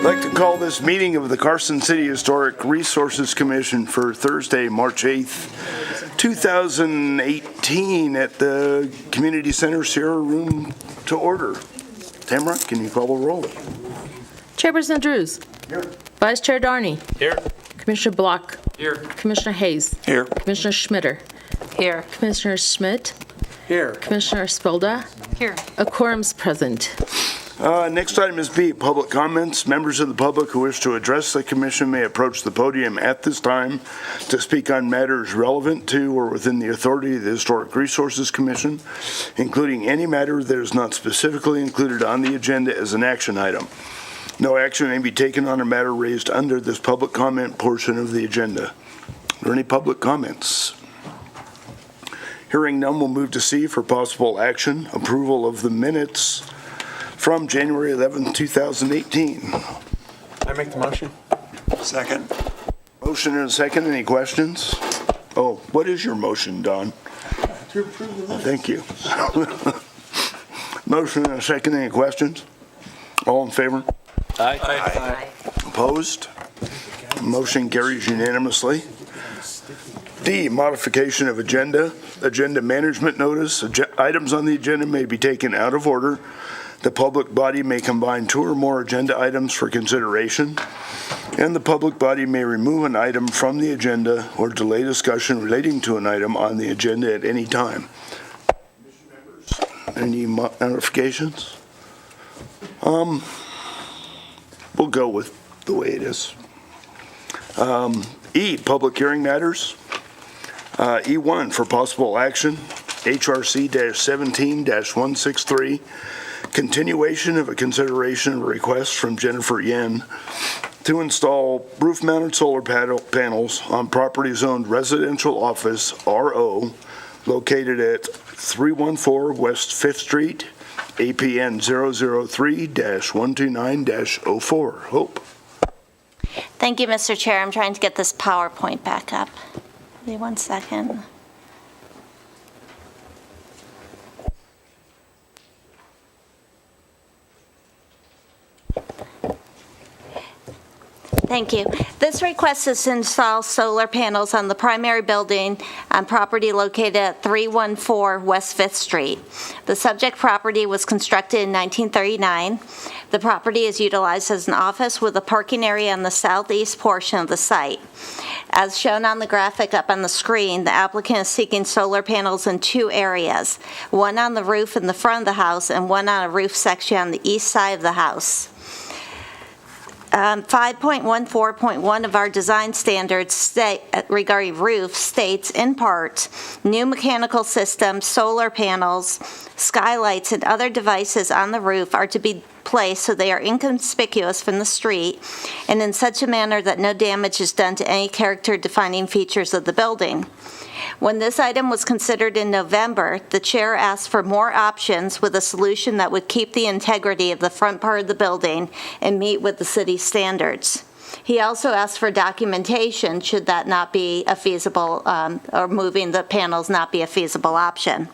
I'd like to call this meeting of the Carson City Historic Resources Commission for Thursday, March 8th, 2018 at the Community Center Sierra Room to order. Tamara, can you call the roll? Chairperson Drews. Here. Vice Chair Darney. Here. Commissioner Block. Here. Commissioner Hayes. Here. Commissioner Schmitter. Here. Commissioner Schmidt. Here. Commissioner Spilda. Here. A quorum's present. Next item is B, public comments. Members of the public who wish to address the commission may approach the podium at this time to speak on matters relevant to or within the authority of the Historic Resources Commission, including any matter that is not specifically included on the agenda as an action item. No action may be taken on a matter raised under this public comment portion of the agenda. Are there any public comments? Hearing none, we'll move to C for possible action, approval of the minutes from January 11, 2018. I make the motion. Second. Motion and a second. Any questions? Oh, what is your motion, Don? To approve the minutes. Thank you. Motion and a second. Any questions? All in favor? Aye. Opposed? Motion carries unanimously. D, modification of agenda management notice. Items on the agenda may be taken out of order. The public body may combine two or more agenda items for consideration, and the public body may remove an item from the agenda or delay discussion relating to an item on the agenda at any time. Any modifications? We'll go with the way it is. E, public hearing matters. E1 for possible action, HRC-17-163, continuation of a consideration of a request from Jennifer Yen to install roof-mounted solar panels on property zoned residential office RO located at 314 West 5th Street, APN 003-129-04. Hope. Thank you, Mr. Chair. I'm trying to get this PowerPoint back up. Give me 1 second. Thank you. This request is to install solar panels on the primary building on property located at 314 West 5th Street. The subject property was constructed in 1939. The property is utilized as an office with a parking area on the southeast portion of the site. As shown on the graphic up on the screen, the applicant is seeking solar panels in two areas, one on the roof in the front of the house and one on a roof section on the east side of the house. 5.14.1 of our design standards regarding roofs states, in part, new mechanical systems, solar panels, skylights, and other devices on the roof are to be placed so they are inconspicuous from the street and in such a manner that no damage is done to any character-defining features of the building. When this item was considered in November, the chair asked for more options with a solution that would keep the integrity of the front part of the building and meet with the city's standards. He also asked for documentation should that not be a feasible, or moving the panels not be a feasible option.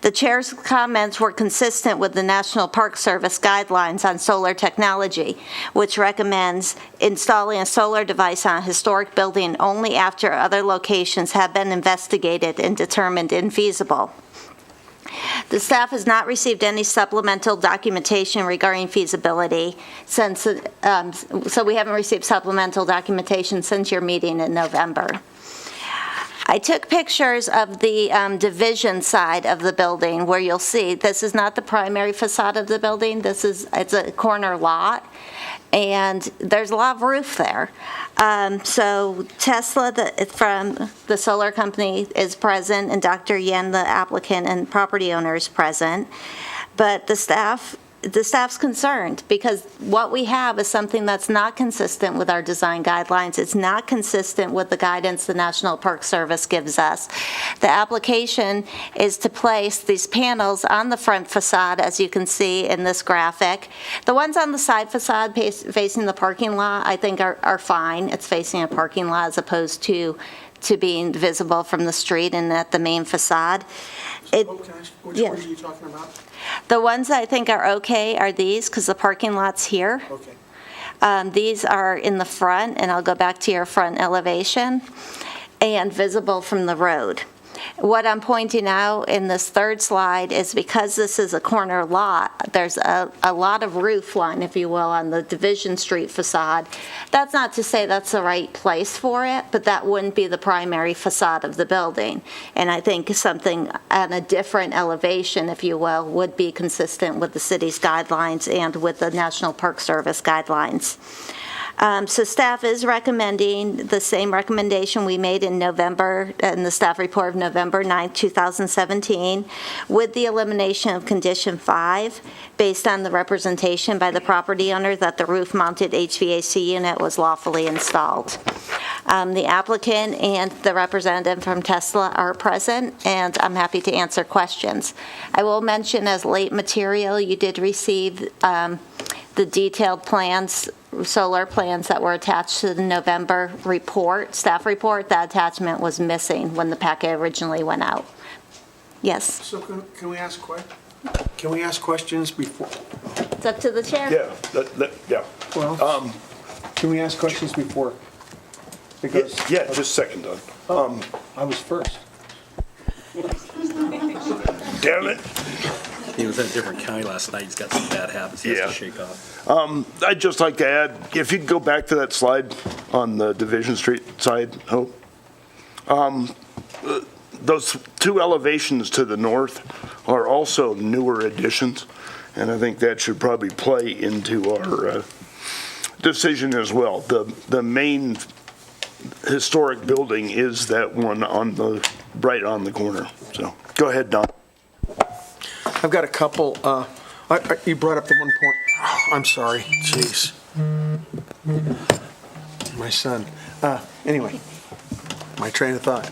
The chair's comments were consistent with the National Park Service guidelines on solar technology, which recommends installing a solar device on a historic building only after other locations have been investigated and determined infeasible. The staff has not received any supplemental documentation regarding feasibility since, so we haven't received supplemental documentation since your meeting in November. I took pictures of the division side of the building where you'll see this is not the primary facade of the building. It's a corner lot, and there's a lot of roof there. So Tesla from the solar company is present, and Dr. Yen, the applicant and property owner, is present. But the staff's concerned because what we have is something that's not consistent with our design guidelines. It's not consistent with the guidance the National Park Service gives us. The application is to place these panels on the front facade, as you can see in this graphic. The ones on the side facade facing the parking lot, I think are fine. It's facing a parking lot as opposed to being visible from the street and at the main facade. Can I ask, which ones are you talking about? The ones that I think are okay are these, because the parking lot's here. Okay. These are in the front, and I'll go back to your front elevation, and visible from the road. What I'm pointing out in this third slide is because this is a corner lot, there's a lot of roof line, if you will, on the Division Street facade. That's not to say that's the right place for it, but that wouldn't be the primary facade of the building. And I think something at a different elevation, if you will, would be consistent with the city's guidelines and with the National Park Service guidelines. So staff is recommending the same recommendation we made in November, in the staff report of November 9, 2017, with the elimination of condition 5, based on the representation by the property owner that the roof-mounted HVAC unit was lawfully installed. The applicant and the representative from Tesla are present, and I'm happy to answer questions. I will mention as late material, you did receive the detailed plans, solar plans that were attached to the November report, staff report. That attachment was missing when the packet originally went out. Yes, So can we ask questions before? it's up to the chair. Yeah. Well, can we ask questions before? Because Yeah, just a second, Don. I was first. Damn it. He was in a different county last night. He's got some bad habits he has Yeah. to shake off. I'd just like to add, if you could go back to that slide on the Division Street side, Hope. Those two elevations to the north are also newer additions, and I think that should probably play into our decision as well. The main historic building is that one right on the corner. So, go ahead, Don. I've got a couple, you brought up the one point, I'm sorry, jeez. My son. Anyway, my train of thought.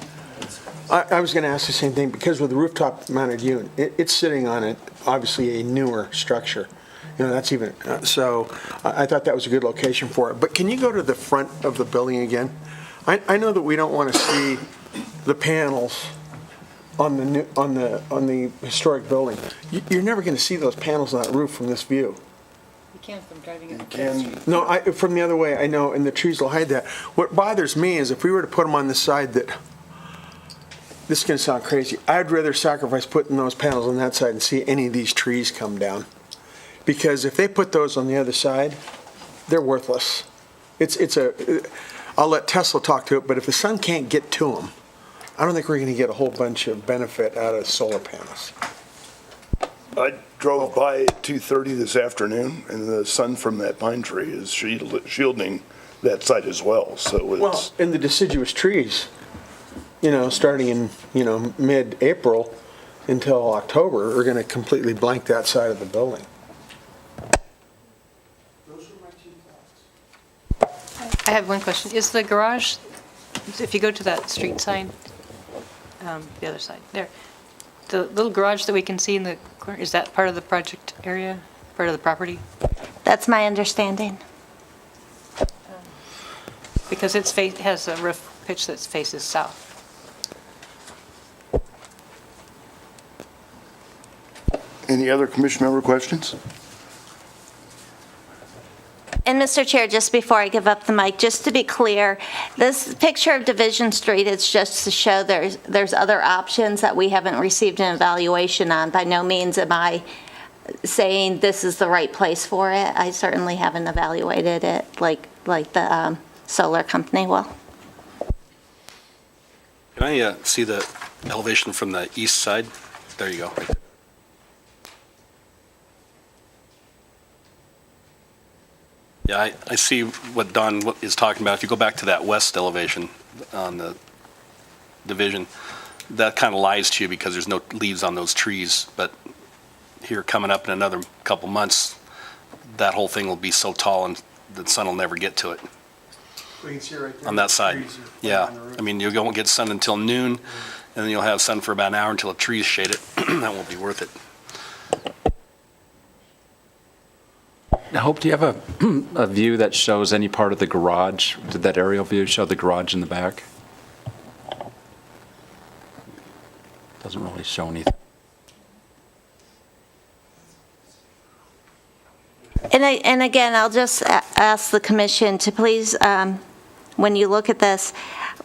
I was going to ask the same thing, because with the rooftop mounted unit, it's sitting on obviously a newer structure. That's even, so I thought that was a good location for it. But can you go to the front of the building again? I know that we don't want to see the panels on the historic building. You're never going to see those panels on that roof from this view. You can't from driving up the street. No, from the other way, I know, and the trees will hide that. What bothers me is if we were to put them on the side that, this is going to sound crazy, I'd rather sacrifice putting those panels on that side and see any of these trees come down. Because if they put those on the other side, they're worthless. I'll let Tesla talk to it, but if the sun can't get to them, I don't think we're going to get a whole bunch of benefit out of solar panels. I drove by at 2:30 this afternoon, and the sun from that pine tree is shielding that site as well, so Well, it's, and the deciduous trees, starting in, mid-April until October, are going to completely blank that side of the building. Those are my two thoughts. I have one question. Is the garage, if you go to that street side, the other side, there, the little garage that we can see in the corner, is that part of the project area, part of the property? That's my understanding. Because it has a roof pitch that faces south. any other commission member questions? And Mr. Chair, just before I give up the mic, just to be clear, this picture of Division Street is just to show there's other options that we haven't received an evaluation on. By no means am I saying this is the right place for it. I certainly haven't evaluated it like the solar company will. Can I see the elevation from the east side? There you go. Right there. Yeah, I see what Don is talking about. If you go back to that west elevation on the division, that kind of lies to you because there's no leaves on those trees. But here coming up in another couple months, that whole thing will be so tall and the sun will never get to it We can see right there. on that side. Trees are Yeah, on the roof. I mean, you won't get sun until noon, and then you'll have sun for about an hour until the trees shade it. That won't be worth it. I hope, do you have a view that shows any part of the garage? Did that aerial view show the garage in the back? Doesn't really show anything. And again, I'll just ask the commission to please, when you look at this,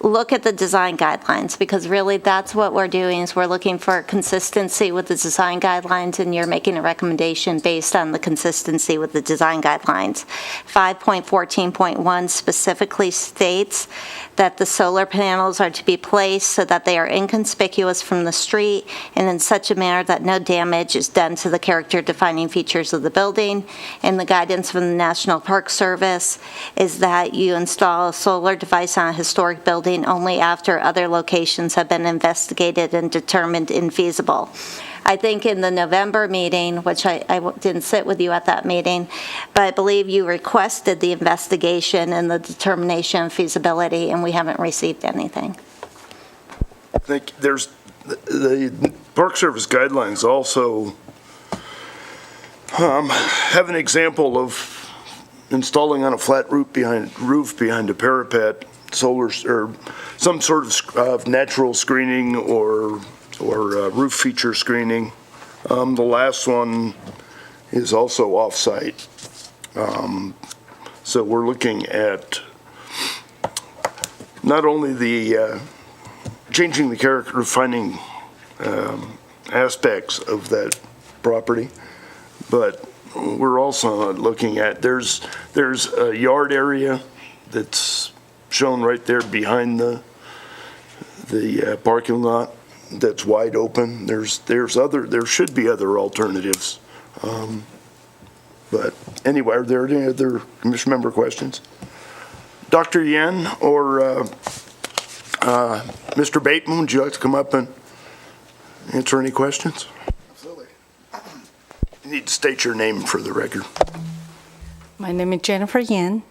look at the design guidelines, because really that's what we're doing, is we're looking for consistency with the design guidelines, and you're making a recommendation based on the consistency with the design guidelines. 5.14.1 specifically states that the solar panels are to be placed so that they are inconspicuous from the street and in such a manner that no damage is done to the character-defining features of the building. And the guidance from the National Park Service is that you install a solar device on a historic building only after other locations have been investigated and determined infeasible. I think in the November meeting, which I didn't sit with you at that meeting, but I believe you requested the investigation and the determination of feasibility, and we haven't received anything. I think there's, the Park Service guidelines also have an example of installing on a flat roof behind a parapet, solar, or some sort of natural screening or roof feature screening. The last one is also off-site. So we're looking at not only the changing the character defining aspects of that property, but we're also looking at, there's a yard area that's shown right there behind the parking lot that's wide open. There should be other alternatives. But anyway, are there any other commission member questions? Dr. Yen or Mr. Bateman, would you like to come up and answer any questions? Absolutely. You need to state your name for the record. My name is Jennifer Yin.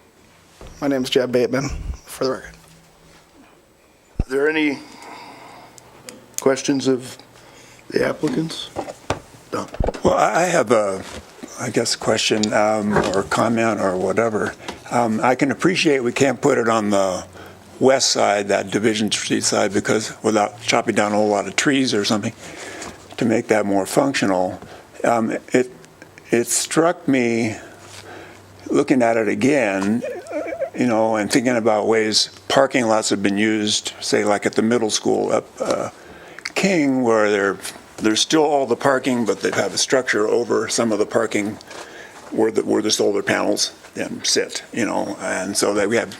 My name is Jeb Bateman, for the record. Are there any questions of the applicants? No. Well, I have a, I guess, question or comment or whatever. I can appreciate we can't put it on the west side, that Division Street side, because without chopping down a whole lot of trees or something to make that more functional. It struck me, looking at it again, you know, and thinking about ways parking lots have been used, say like at the middle school up King, where there's still all the parking, but they have a structure over some of the parking where the solar panels then sit, you know, and so that we have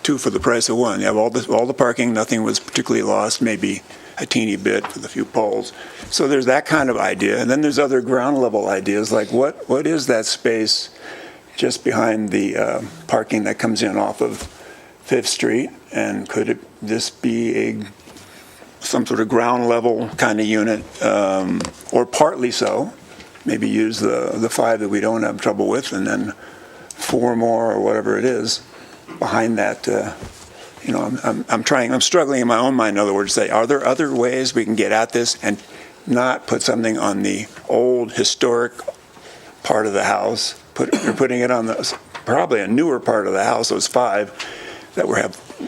two for the price of one. You have all the parking, nothing was particularly lost, maybe a teeny bit for the few poles. So there's that kind of idea, and then there's other ground level ideas, like what is that space just behind the parking that comes in off of Fifth Street, and could this be some sort of ground level kind of unit, or partly so, maybe use the 5 that we don't have trouble with, and then 4 more or whatever it is behind that. You know, I'm struggling in my own mind, in other words, say, are there other ways we can get at this and not put something on the old historic part of the house, you're putting it on probably a newer part of the house, those 5 that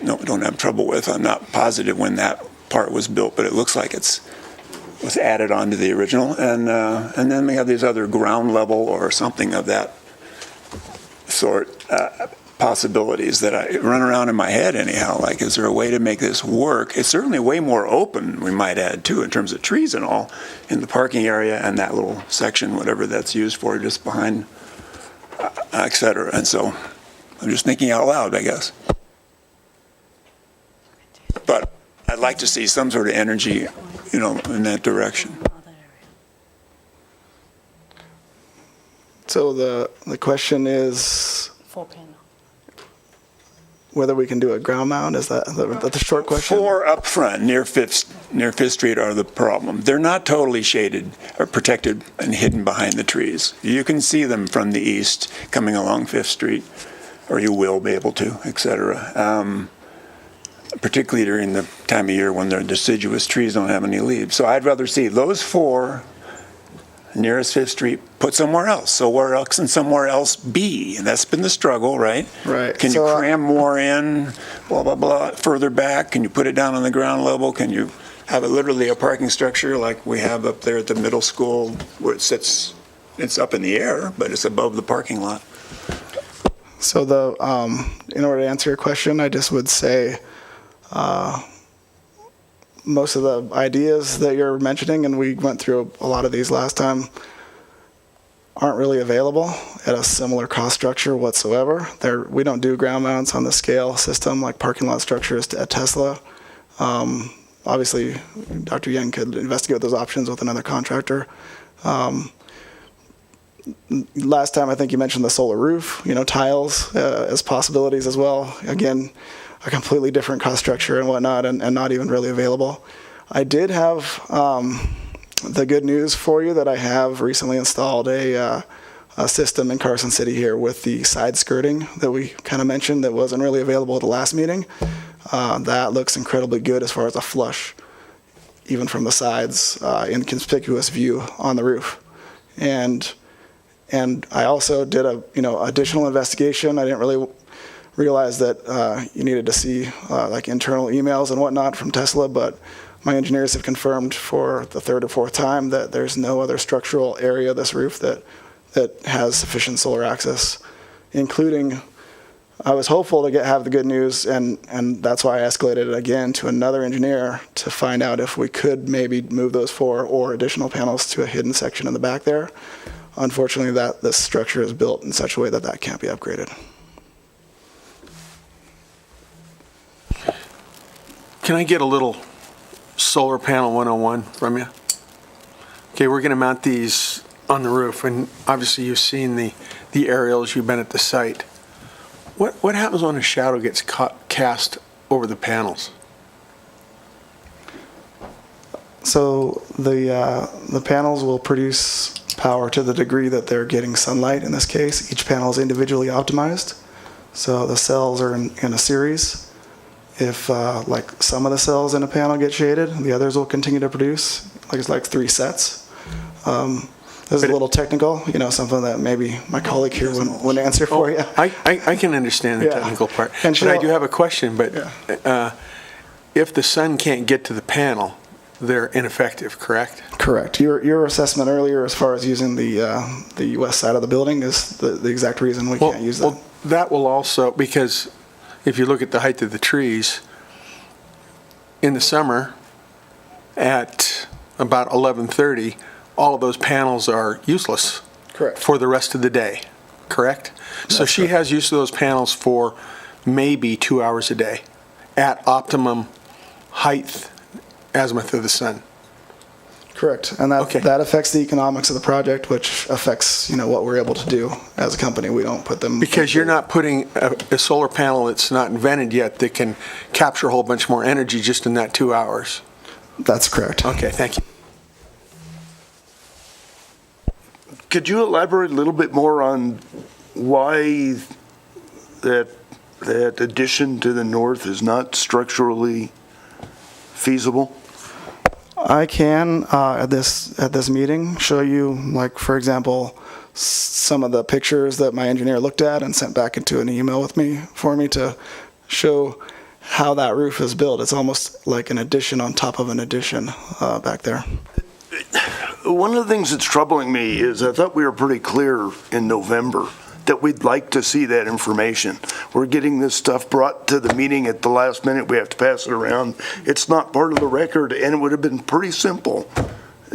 don't have trouble with. I'm not positive when that part was built, but it looks like was added onto the original, and then we have these other ground level or something of that sort possibilities that I run around in my head anyhow. Like, is there a way to make this work? It's certainly way more open, we might add too, in terms of trees and all, in the parking area and that little section, whatever that's used for, just behind, et cetera. And so I'm just thinking out loud, I guess. But I'd like to see some sort of energy, you know, in that direction. So the question is Full panel. whether we can do a ground mount. Is that the short question? 4 up front near Fifth Street are the problem. They're not totally shaded or protected and hidden behind the trees. You can see them from the east coming along Fifth Street, or you will be able to, et cetera. Particularly during the time of year when the deciduous trees don't have any leaves. So I'd rather see those 4 nearest Fifth Street put somewhere else. So where else can somewhere else be? And that's been the struggle, right? Right. Can you cram more in, blah, blah, blah, further back? Can you put it down on the ground level? Can you have it literally a parking structure like we have up there at the middle school where it sits it's up in the air, but it's above the parking lot. So in order to answer your question, I just would say most of the ideas that you're mentioning, and we went through a lot of these last time, aren't really available at a similar cost structure whatsoever. We don't do ground mounts on the scale system like parking lot structures at Tesla. Obviously, Dr. Yen could investigate those options with another contractor. Last time, I think you mentioned the solar roof, tiles as possibilities as well. Again, a completely different cost structure and whatnot, and not even really available. I did have the good news for you that I have recently installed a system in Carson City here with the side skirting that we kind of mentioned that wasn't really available at the last meeting. That looks incredibly good as far as a flush, even from the sides, in conspicuous view on the roof. And I also did additional investigation. I didn't really realize that you needed to see like internal emails and whatnot from Tesla, but my engineers have confirmed for the third or fourth time that there's no other structural area of this roof that has sufficient solar access, including, I was hopeful to have the good news, and that's why I escalated it again to another engineer to find out if we could maybe move those 4 or additional panels to a hidden section in the back there. Unfortunately, this structure is built in such a way that can't be upgraded. Can I get a little solar panel 101 from you? Okay, we're going to mount these on the roof, and obviously you've seen the aerials, you've been at the site. What happens when a shadow gets cast over the panels? So the panels will produce power to the degree that they're getting sunlight. In this case, each panel is individually optimized. So the cells are in a series. If like some of the cells in a panel get shaded, the others will continue to produce. It's like 3 sets. This is a little technical, something that maybe my colleague here wouldn't answer for you. I can understand the technical part, And but I do have a question. But Yeah. If the sun can't get to the panel, they're ineffective, correct? Correct. Your assessment earlier as far as using the west side of the building is the exact reason we can't use them. Well, that will also, because if you look at the height of the trees, in the summer at about 11:30, all of those panels are useless. Correct. For the rest of the day, correct? So she has use of those panels for maybe 2 hours a day at optimum height azimuth of the sun. Correct. And that affects the economics of the project, which affects, what we're able to do as a company. We don't put them... Because you're not putting a solar panel that's not invented yet that can capture a whole bunch more energy just in that 2 hours. That's correct. Okay, thank you. Could you elaborate a little bit more on why that addition to the north is not structurally feasible? I can, at this meeting, show you, like, for example, some of the pictures that my engineer looked at and sent back into an email for me to show how that roof is built. It's almost like an addition on top of an addition back there. One of the things that's troubling me is I thought we were pretty clear in November that we'd like to see that information. We're getting this stuff brought to the meeting at the last minute. We have to pass it around. It's not part of the record, and it would have been pretty simple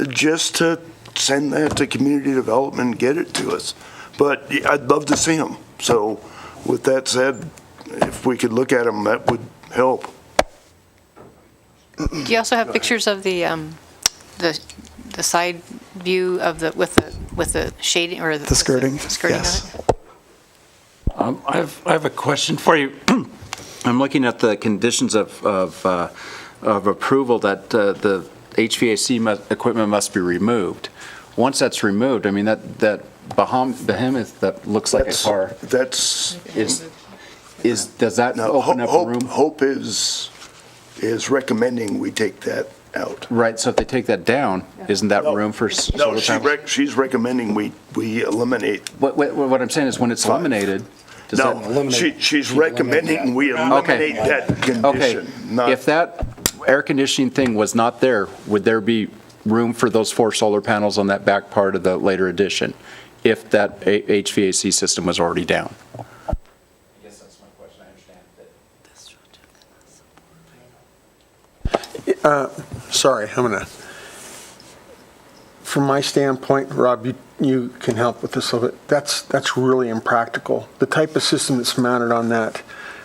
just to send that to community development and get it to us. But I'd love to see them. So with that said, if we could look at them, that would help. Do you also have pictures of the side view of with the shading or The skirting? skirting Yes. on it? I have a question for you. I'm looking at the conditions of approval that the HVAC equipment must be removed. Once that's removed, I mean, that behemoth that looks like a car, That's, does that no, open up a room? Hope is recommending we take that out. Right, so if they take that down, isn't that No. room for No, solar panels? she's recommending we eliminate. What I'm saying is when it's Fine. eliminated, does that? No, she's recommending we eliminate that Okay, condition. not- if that air conditioning thing was not there, would there be room for those 4 solar panels on that back part of the later addition if that HVAC system was already down? I guess that's my question. I understand that. Sorry, from my standpoint, Rob, you can help with this a little bit. That's really impractical. The type of system that's mounted on that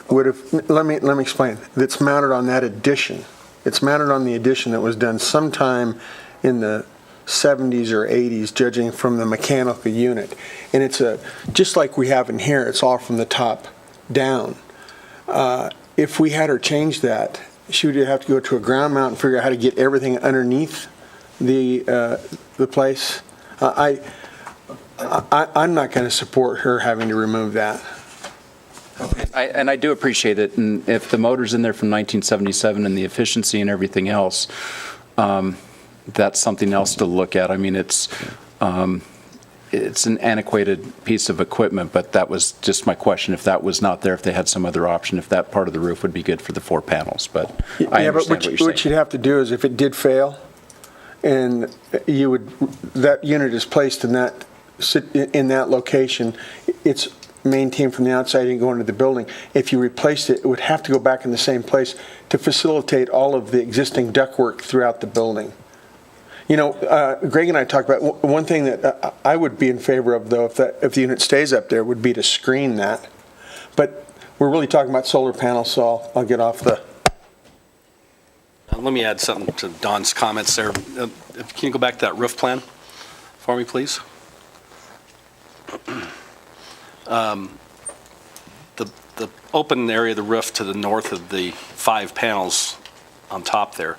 would have, let me explain. That's mounted on that addition. It's mounted on the addition that was done sometime in the 70s or 80s, judging from the mechanical unit. And it's just like we have in here, it's all from the top down. If we had her change that, she would have to go to a ground mount and figure out how to get everything underneath the place. I'm not going to support her having to remove that. And I do appreciate it, and if the motor's in there from 1977 and the efficiency and everything else, that's something else to look at. I mean, it's an antiquated piece of equipment, but that was just my question. If that was not there, if they had some other option, if that part of the roof would be good for the 4 panels, but I understand what you're saying. What you'd have to do is if it did fail, and that unit is placed in that location, it's maintained from the outside and go into the building. If you replaced it, it would have to go back in the same place to facilitate all of the existing ductwork throughout the building. You know, Greg and I talked about one thing that I would be in favor of, though, if the unit stays up there, would be to screen that. But we're really talking about solar panels, so I'll get off the. Let me add something to Don's comments there. Can you go back to that roof plan for me, please? The open area of the roof to the north of the 5 panels on top there,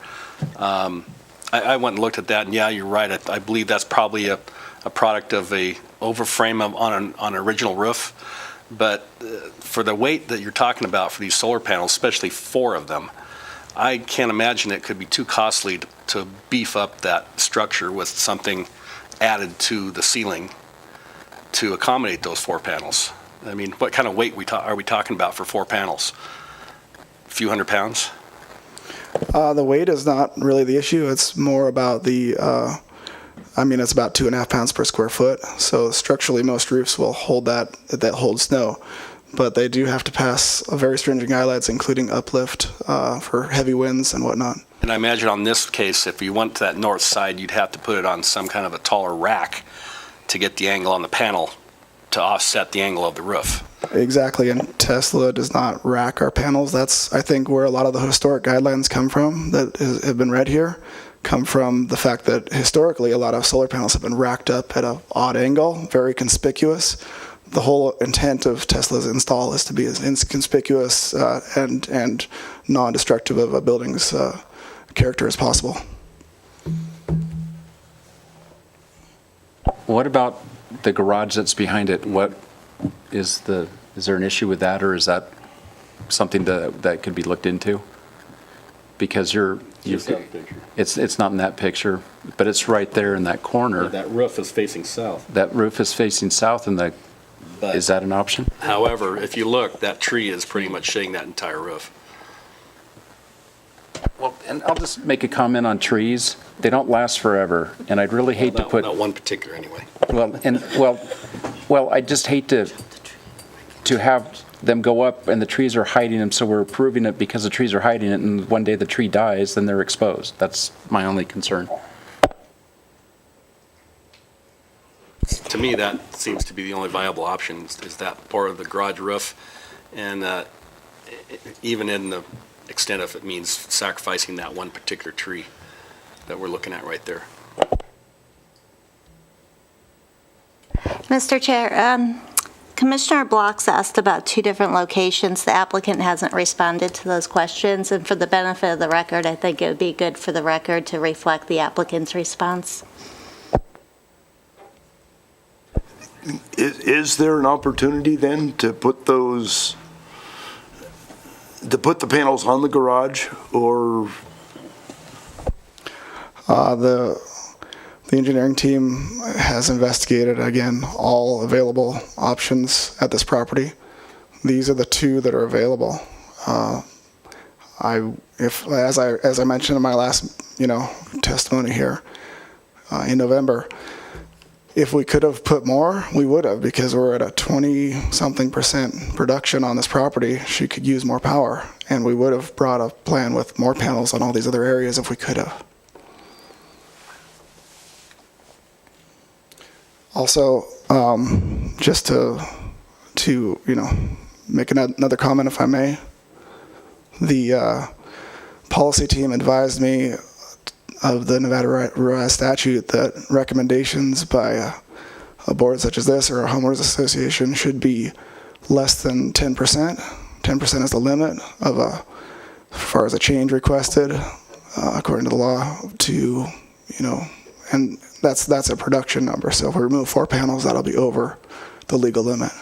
I went and looked at that, and yeah, you're right. I believe that's probably a product of a overframe on an original roof. But for the weight that you're talking about for these solar panels, especially 4 of them, I can't imagine it could be too costly to beef up that structure with something added to the ceiling to accommodate those 4 panels. I mean, what kind of weight are we talking about for 4 panels? A few hundred pounds? The weight is not really the issue. It's more about it's about 2.5 pounds per square foot. So structurally, most roofs will hold that hold snow. But they do have to pass a very stringent guidelines, including uplift for heavy winds and whatnot. And I imagine on this case, if you went to that north side, you'd have to put it on some kind of a taller rack to get the angle on the panel to offset the angle of the roof. Exactly, and Tesla does not rack our panels. That's, I think, where a lot of the historic guidelines come from that have been read here, come from the fact that historically a lot of solar panels have been racked up at an odd angle, very conspicuous. The whole intent of Tesla's install is to be as inconspicuous and non-destructive of a building's character as possible. What about the garage that's behind it? Is there an issue with that, or is that something that could be looked into? Because it's not in that picture, but it's right there in that corner. That roof is facing south. That roof is facing south, and is that an option? However, if you look, that tree is pretty much shading that entire roof. Well, and I'll just make a comment on trees. They don't last forever, and I'd really hate to put. Not one particular, anyway. Well, I just hate to have them go up and the trees are hiding them, so we're approving it because the trees are hiding it, and one day the tree dies, then they're exposed. That's my only concern. To me, that seems to be the only viable option, is that part of the garage roof, and even in the extent if it means sacrificing that one particular tree that we're looking at right there. Mr. Chair, Commissioner Blocks asked about 2 different locations. The applicant hasn't responded to those questions, and for the benefit of the record, I think it would be good for the record to reflect the applicant's response. Is there an opportunity then to put the panels on the garage, or? The engineering team has investigated, again, all available options at this property. These are the 2 that are available. As I mentioned in my last, testimony here, in November. If we could have put more, we would have, because we're at a 20-something% production on this property. She could use more power, and we would have brought a plan with more panels on all these other areas if we could have. Also, just to make another comment, if I may, the policy team advised me of the Nevada Revised Statute that recommendations by a board such as this or a homeowners association should be less than 10%. 10% is the limit of as far as a change requested, according to the law, to, and that's a production number. So if we remove 4 panels, that'll be over the legal limit.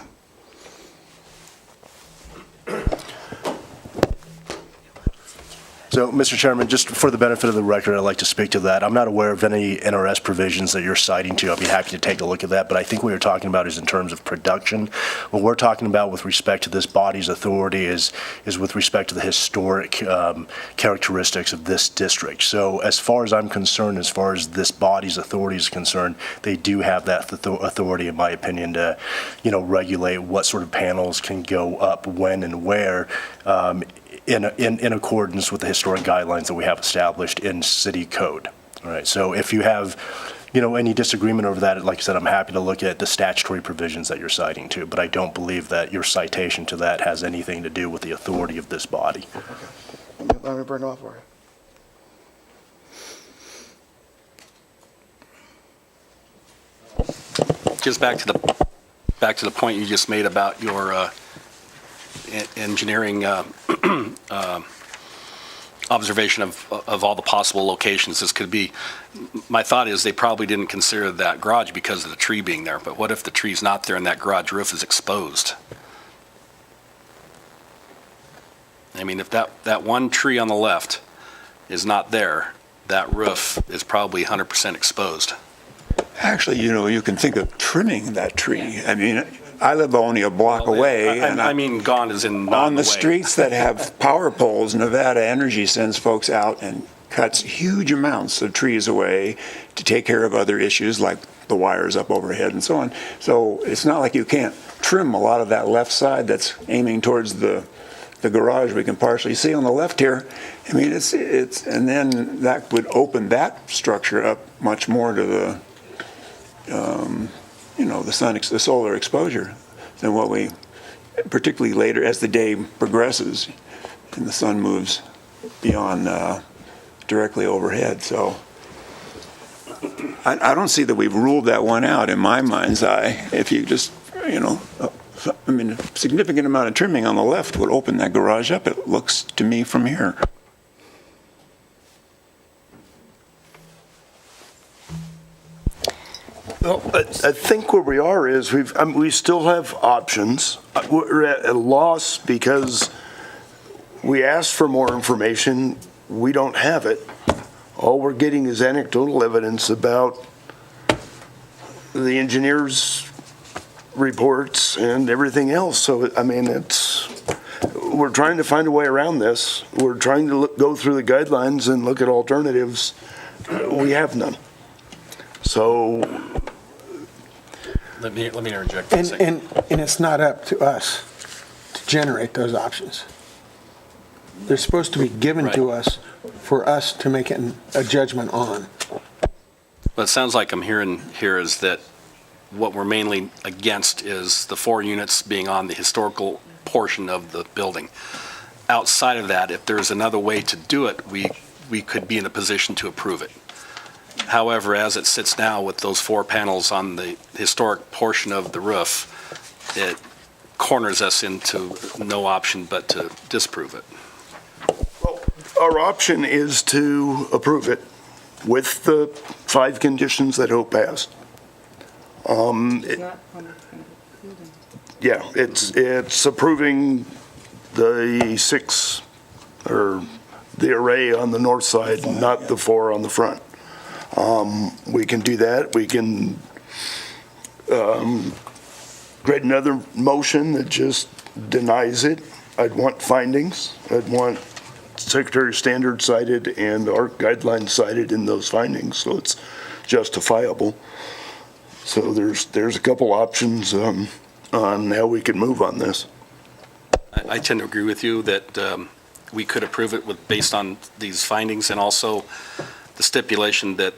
So, Mr. Chairman, just for the benefit of the record, I'd like to speak to that. I'm not aware of any NRS provisions that you're citing to. I'll be happy to take a look at that, but I think what you're talking about is in terms of production. What we're talking about with respect to this body's authority is with respect to the historic characteristics of this district. So, as far as I'm concerned, as far as this body's authority is concerned, they do have that authority, in my opinion, to, regulate what sort of panels can go up when and where, in accordance with the historic guidelines that we have established in city code. All right. So if you have, any disagreement over that, like I said, I'm happy to look at the statutory provisions that you're citing to, but I don't believe that your citation to that has anything to do with the authority of this body. Okay. Let me bring them up for you. Just back to the point you just made about your engineering observation of all the possible locations this could be. My thought is they probably didn't consider that garage because of the tree being there, but what if the tree's not there and that garage roof is exposed? I mean, if that one tree on the left is not there, that roof is probably 100% exposed. Actually, you can think of trimming that tree. I mean, I live only a block away. And I mean, gone as in not on the away. streets that have power poles, Nevada Energy sends folks out and cuts huge amounts of trees away to take care of other issues like the wires up overhead and so on. So it's not like you can't trim a lot of that left side that's aiming towards the garage. We can partially see on the left here. I mean, it's and then that would open that structure up much more to the the solar exposure than what we, particularly later as the day progresses and the sun moves beyond directly overhead. So I don't see that we've ruled that one out in my mind's eye. If you just, a significant amount of trimming on the left would open that garage up, it looks to me from here. Well, I think where we are is we still have options. We're at a loss because we asked for more information. We don't have it. All we're getting is anecdotal evidence about the engineer's reports and everything else. So, we're trying to find a way around this. We're trying to go through the guidelines and look at alternatives. We have none. So, Let me interject for a second. And it's not up to us to generate those options. They're supposed to be given to us for us to make a judgment on. What it sounds like I'm hearing here is that what we're mainly against is the 4 units being on the historical portion of the building. Outside of that, if there's another way to do it, we could be in a position to approve it. However, as it sits now with those 4 panels on the historic portion of the roof, it corners us into no option but to disprove it. well, our option is to approve it with the 5 conditions that Hope has. Yeah, it's approving the 6 or the array on the north side, not the 4 on the front. We can do that. We can create another motion that just denies it. I'd want findings. I'd want Secretary of Standards cited and our guidelines cited in those findings. So it's justifiable. So there's a couple options on how we could move on this. I tend to agree with you that we could approve it based on these findings, and also the stipulation that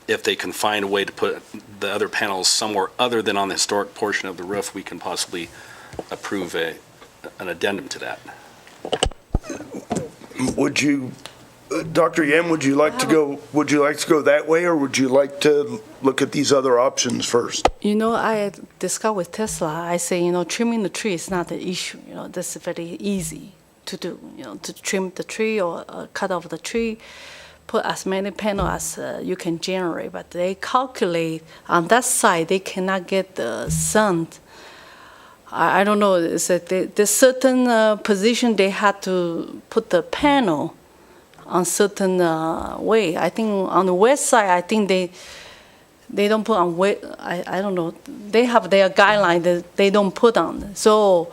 if they can find a way to put the other panels somewhere other than on the historic portion of the roof, we can possibly approve an addendum to that. Would you, Dr. Yen, would you like to go that way, or would you like to look at these other options first? I discussed with Tesla, I say, trimming the tree is not the issue. This is very easy to do, to trim the tree or cut off the tree, put as many panels as you can generate. But they calculate on that side, they cannot get the sun. I don't know, it's that there's certain position they had to put the panel on certain way. I think on the west side, I think they don't put on west. I don't know. They have their guideline that they don't put on. So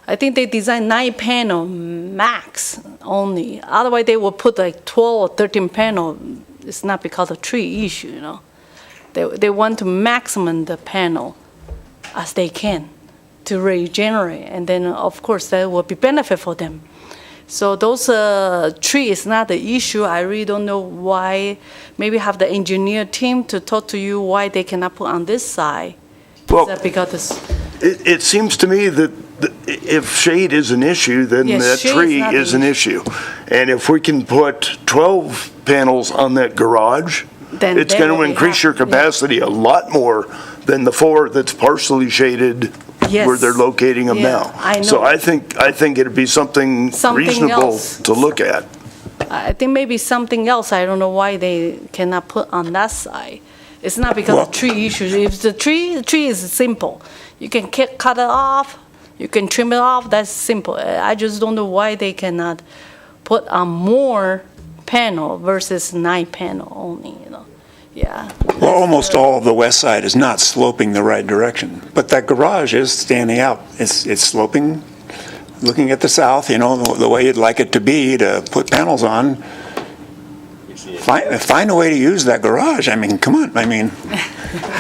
I think they designed 9 panel max only. Otherwise, they will put like 12 or 13 panel. It's not because of tree issue, They want to maximum the panel as they can to regenerate, and then of course that will be benefit for them. So those tree is not the issue. I really don't know why. Maybe have the engineer team to talk to you why they cannot put on this side. Well, Is that because it seems to me that if shade is an issue, then Yes, that shade is tree not is an an issue. And if we can put 12 panels on that garage, Then it's they going to will be increase your happy. capacity a lot more than the 4 that's partially shaded Yes. where they're locating them Yeah, now. I So know. I think it'd be something Something reasonable else. to look at. I think maybe something else. I don't know why they cannot put on that side. It's not because of tree issues. If the tree is simple. You can cut it off. You can trim it off. That's simple. I just don't know why they cannot put on more panel versus 9 panel only. Yeah. Well, almost all of the west side is not sloping the right direction, but that garage is standing out. It's sloping, looking at the south, the way you'd like it to be to put panels on. Find a way to use that garage. I mean, come on. I mean,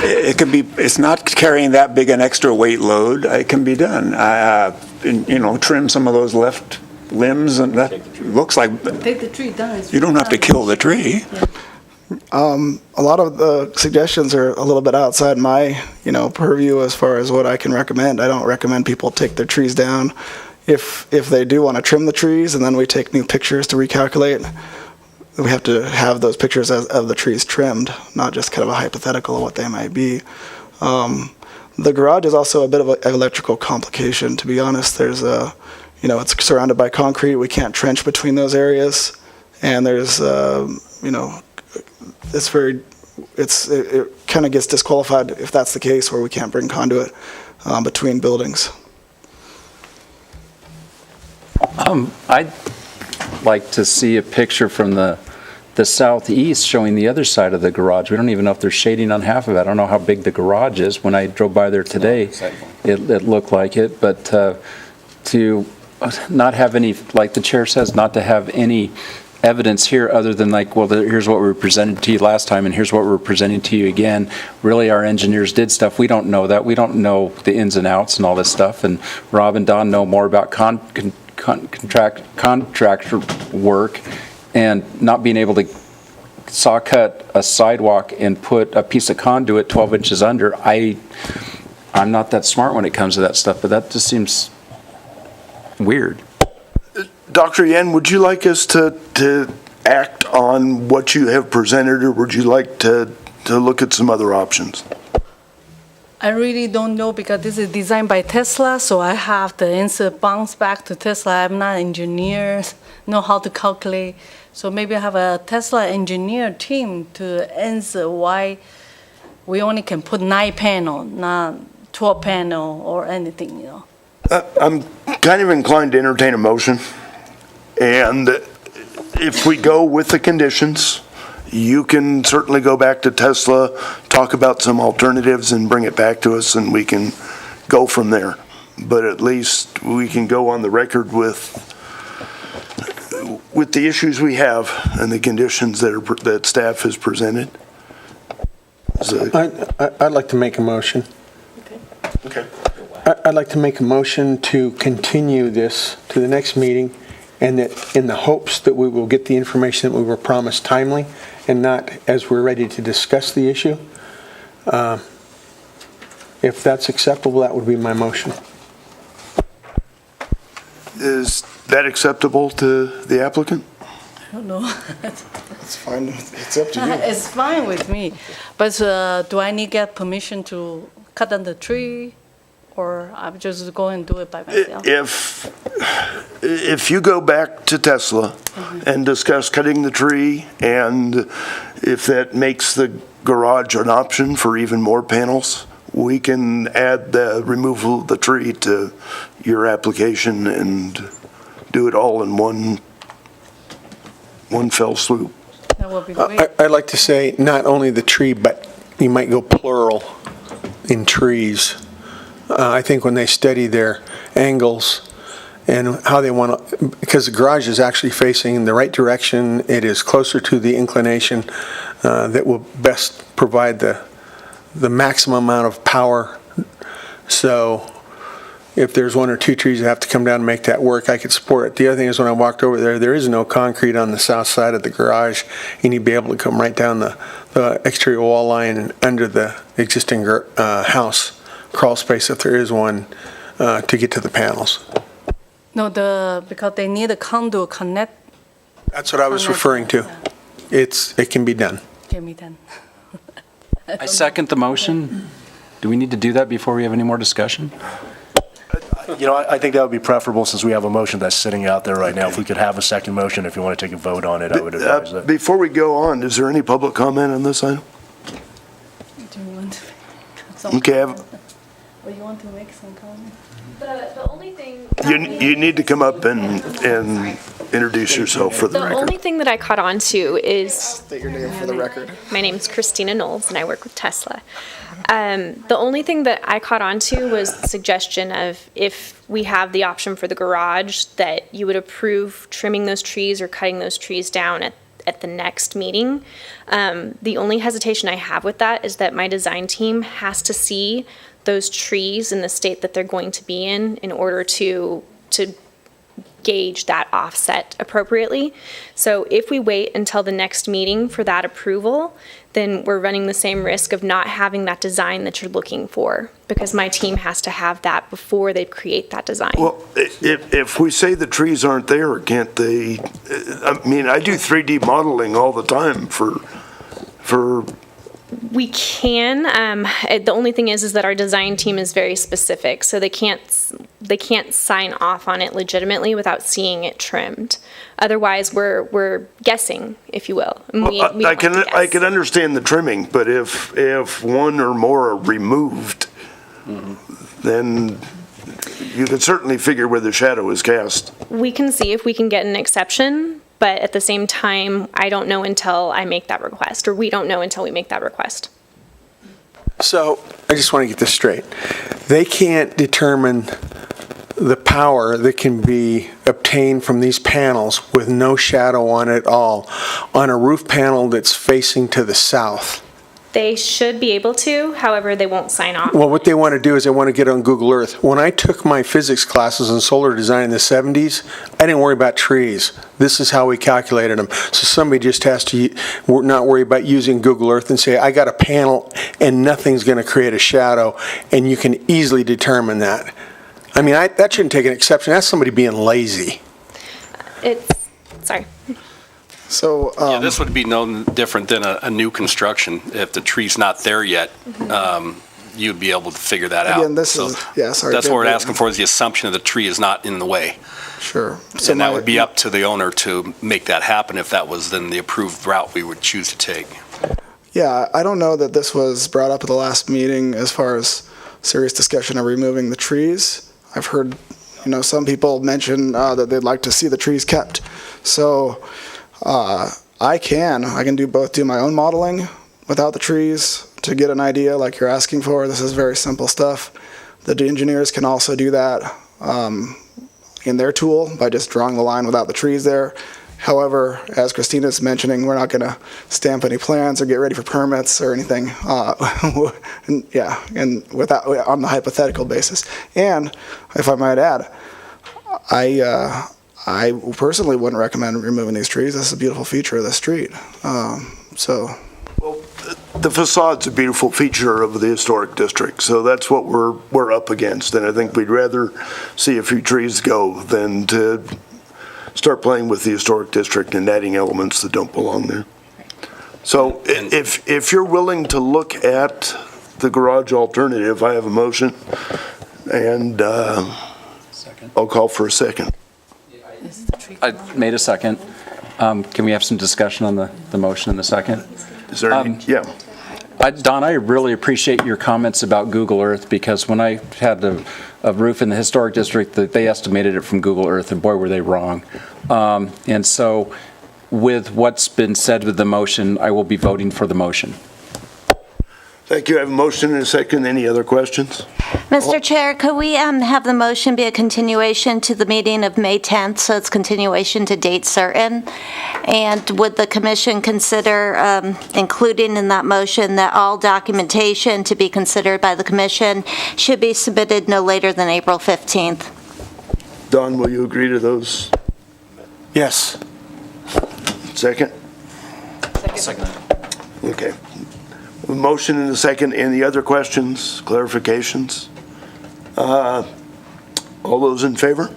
it can be. It's not carrying that big an extra weight load. It can be done. Trim some of those left limbs, and that looks like Take the tree down. you don't have to kill the tree. A lot of the suggestions are a little bit outside my, purview as far as what I can recommend. I don't recommend people take their trees down. If they do want to trim the trees and then we take new pictures to recalculate, we have to have those pictures of the trees trimmed, not just kind of a hypothetical of what they might be. The garage is also a bit of an electrical complication, to be honest. There's it's surrounded by concrete. We can't trench between those areas. And there's, it kind of gets disqualified if that's the case, where we can't bring conduit between buildings. I'd like to see a picture from the southeast showing the other side of the garage. We don't even know if there's shading on half of it. I don't know how big the garage is. When I drove by there today, it looked like it. But to not have any, like the chair says, not to have any evidence here other than here's what we presented to you last time and here's what we're presenting to you again. Really, our engineers did stuff. We don't know that. We don't know the ins and outs and all this stuff. And Rob and Don know more about contractor work, and not being able to saw cut a sidewalk and put a piece of conduit 12 inches under. I'm not that smart when it comes to that stuff, but that just seems weird. Dr. Yen, would you like us to act on what you have presented, or would you like to look at some other options? I really don't know because this is designed by Tesla, so I have the answer bounce back to Tesla. I'm not an engineer, know how to calculate. So maybe I have a Tesla engineer team to answer why we only can put 9 panel, not 12 panel or anything, I'm kind of inclined to entertain a motion. And if we go with the conditions, you can certainly go back to Tesla, talk about some alternatives, and bring it back to us, and we can go from there. But at least we can go on the record with with the issues we have and the conditions that staff has presented? I'd like to make a motion. Okay. I'd like to make a motion to continue this to the next meeting, and that in the hopes that we will get the information that we were promised timely, and not as we're ready to discuss the issue. If that's acceptable, that would be my motion. Is that acceptable to the applicant? I don't know. It's fine. It's up to you. It's fine with me, but do I need to get permission to cut down the tree, or I'm just going and do it by myself? If you go back to Tesla and discuss cutting the tree, and if that makes the garage an option for even more panels, we can add the removal of the tree to your application and do it all in one fell swoop. That would be great. I'd like to say not only the tree, but you might go plural in trees. I think when they study their angles and how they want to, because the garage is actually facing in the right direction, it is closer to the inclination that will best provide the maximum amount of power. So if there's one or two trees that have to come down and make that work, I could support it. The other thing is when I walked over there, there is no concrete on the south side of the garage. You need to be able to come right down the exterior wall line and under the existing house crawl space, if there is one, to get to the panels. No, because they need a conduit connect. That's what I was referring to. It can be done. Can be done. I second the motion. Do we need to do that before we have any more discussion? I think that would be preferable since we have a motion that's sitting out there right now. If we could have a second motion, if you want to take a vote on it, I would advise that. Before we go on, is there any public comment on this item? Do you want to make some Okay, comment? Or you want to make some comment? The only thing. you need to come up and introduce yourself for the The record. only thing that I caught on to is, State your name for the record. my name's Christina Knowles and I work with Tesla. The only thing that I caught on to was the suggestion of if we have the option for the garage, that you would approve trimming those trees or cutting those trees down at the next meeting. The only hesitation I have with that is that my design team has to see those trees in the state that they're going to be in order to gauge that offset appropriately. So if we wait until the next meeting for that approval, then we're running the same risk of not having that design that you're looking for, because my team has to have that before they create that design. Well, if we say the trees aren't there, can't they, I mean, I do 3D modeling all the time for We can. The only thing is that our design team is very specific, so they can't sign off on it legitimately without seeing it trimmed. Otherwise, we're guessing, if you will. And we don't like to guess. I can understand the trimming, but if one or more are removed, then you can certainly figure where the shadow is cast. We can see if we can get an exception, but at the same time, I don't know until I make that request, or we don't know until we make that request. So I just want to get this straight. They can't determine the power that can be obtained from these panels with no shadow on it at all on a roof panel that's facing to the south. They should be able to, however, they won't sign off. Well, what they want to do is they want to get on Google Earth. When I took my physics classes in solar design in the 70s, I didn't worry about trees. This is how we calculated them. So somebody just has to not worry about using Google Earth and say, I got a panel and nothing's going to create a shadow, and you can easily determine that. I mean, that shouldn't take an exception. That's somebody being lazy. Sorry. So, Yeah, this would be no different than a new construction. If the tree's not there yet, you'd be able to figure that out. Again, this So is- yeah, sorry, That's what we're Jim. asking for, is the assumption that the tree is not in the way. sure. And that would be up to the owner to make that happen if that was then the approved route we would choose to take. Yeah, I don't know that this was brought up at the last meeting as far as serious discussion of removing the trees. I've heard, some people mention that they'd like to see the trees kept. So I can do both, do my own modeling without the trees to get an idea like you're asking for. This is very simple stuff. The engineers can also do that in their tool by just drawing the line without the trees there, However, as Christina's mentioning, we're not going to stamp any plans or get ready for permits or anything. And without on the hypothetical basis. And if I might add, I personally wouldn't recommend removing these trees. This is a beautiful feature of the street. The facade's a beautiful feature of the historic district, so that's what we're up against. And I think we'd rather see a few trees go than to start playing with the historic district and adding elements that don't belong there. So if you're willing to look at the garage alternative, I have a motion, and I'll call for a second. I made a second. Can we have some discussion on the motion in the second? Is there any? Yeah. Don, I really appreciate your comments about Google Earth, because when I had a roof in the historic district, that they estimated it from Google Earth, and boy, were they wrong. And so with what's been said with the motion, I will be voting for the motion. Thank you. I have a motion and a second. Any other questions? Mr. Chair, could we have the motion be a continuation to the meeting of May 10th, so it's continuation to date certain? And would the commission consider including in that motion that all documentation to be considered by the commission should be submitted no later than April 15th? Don, will you agree to those? Yes. Second? Second. Okay. A motion and a second. Any other questions, clarifications? All those in favor?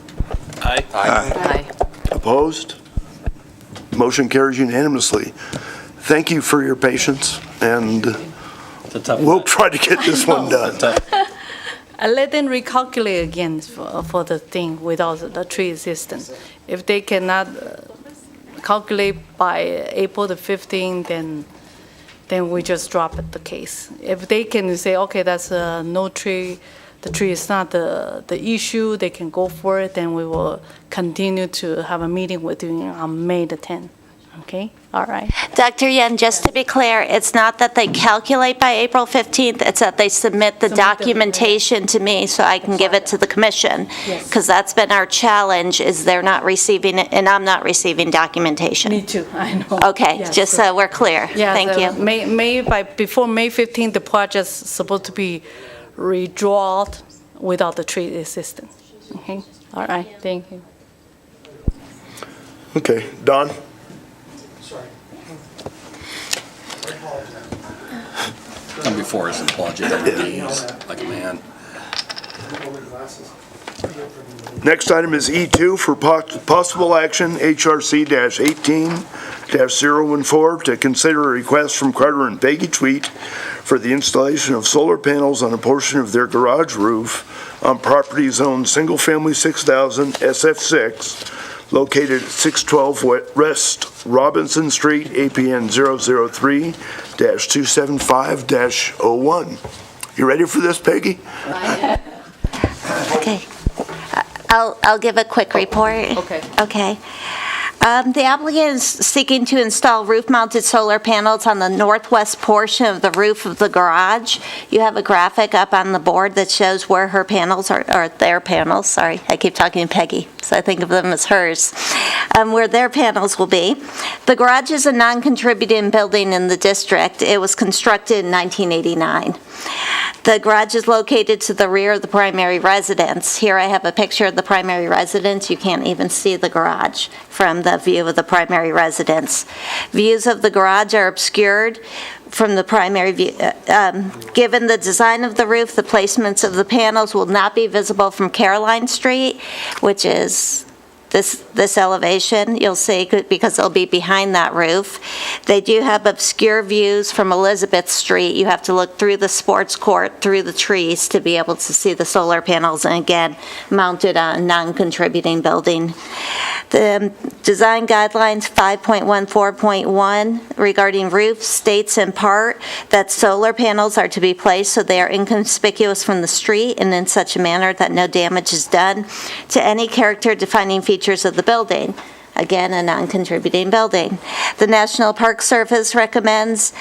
Aye. Aye. Opposed? Motion carries unanimously. Thank you for your patience, and It's a tough we'll one. try to get this one done. I let them recalculate again for the thing without the tree existence. If they cannot calculate by April the 15th, then we just drop it, the case. If they can say, okay, that's no tree, the tree is not the issue, they can go for it, then we will continue to have a meeting with you on May the 10th. Okay? All right. Dr. Yen, just to be clear, it's not that they calculate by April 15th, it's that they submit the documentation to me so I can give it to the commission. Yes. Because that's been our challenge, is they're not receiving it, and I'm not receiving documentation. Me too, I know. Okay, Yes, just sure. so we're clear. Yeah, Thank you. Before May 15th, the project's supposed to be redrawn without the tree assistance. Okay? All right, thank you. Okay, Don? Come before us and applaud you on your knees, like a man. Next item is E2 for possible action, HRC-18-014, to consider a request from Carter and Peggy Tweet for the installation of solar panels on a portion of their garage roof on property zoned single-family 6,000 SF6, located at 612 West Robinson Street, APN 003-275-01. You ready for this, Peggy? Okay. I'll give a quick report. Okay. Okay. The applicant is seeking to install roof-mounted solar panels on the northwest portion of the roof of the garage. You have a graphic up on the board that shows where her panels are, or their panels, sorry, I keep talking to Peggy, so I think of them as hers, where their panels will be. The garage is a non-contributing building in the district. It was constructed in 1989. The garage is located to the rear of the primary residence. Here I have a picture of the primary residence. You can't even see the garage from the view of the primary residence. Views of the garage are obscured from the primary view. Given the design of the roof, the placements of the panels will not be visible from Caroline Street, which is this elevation, you'll see, because they'll be behind that roof. They do have obscure views from Elizabeth Street. You have to look through the sports court, through the trees, to be able to see the solar panels, and again, mounted on a non-contributing building. The design guidelines 5.14.1 regarding roofs states in part that solar panels are to be placed so they are inconspicuous from the street and in such a manner that no damage is done to any character defining features of the building. again, a non-contributing building. The National Park Service recommends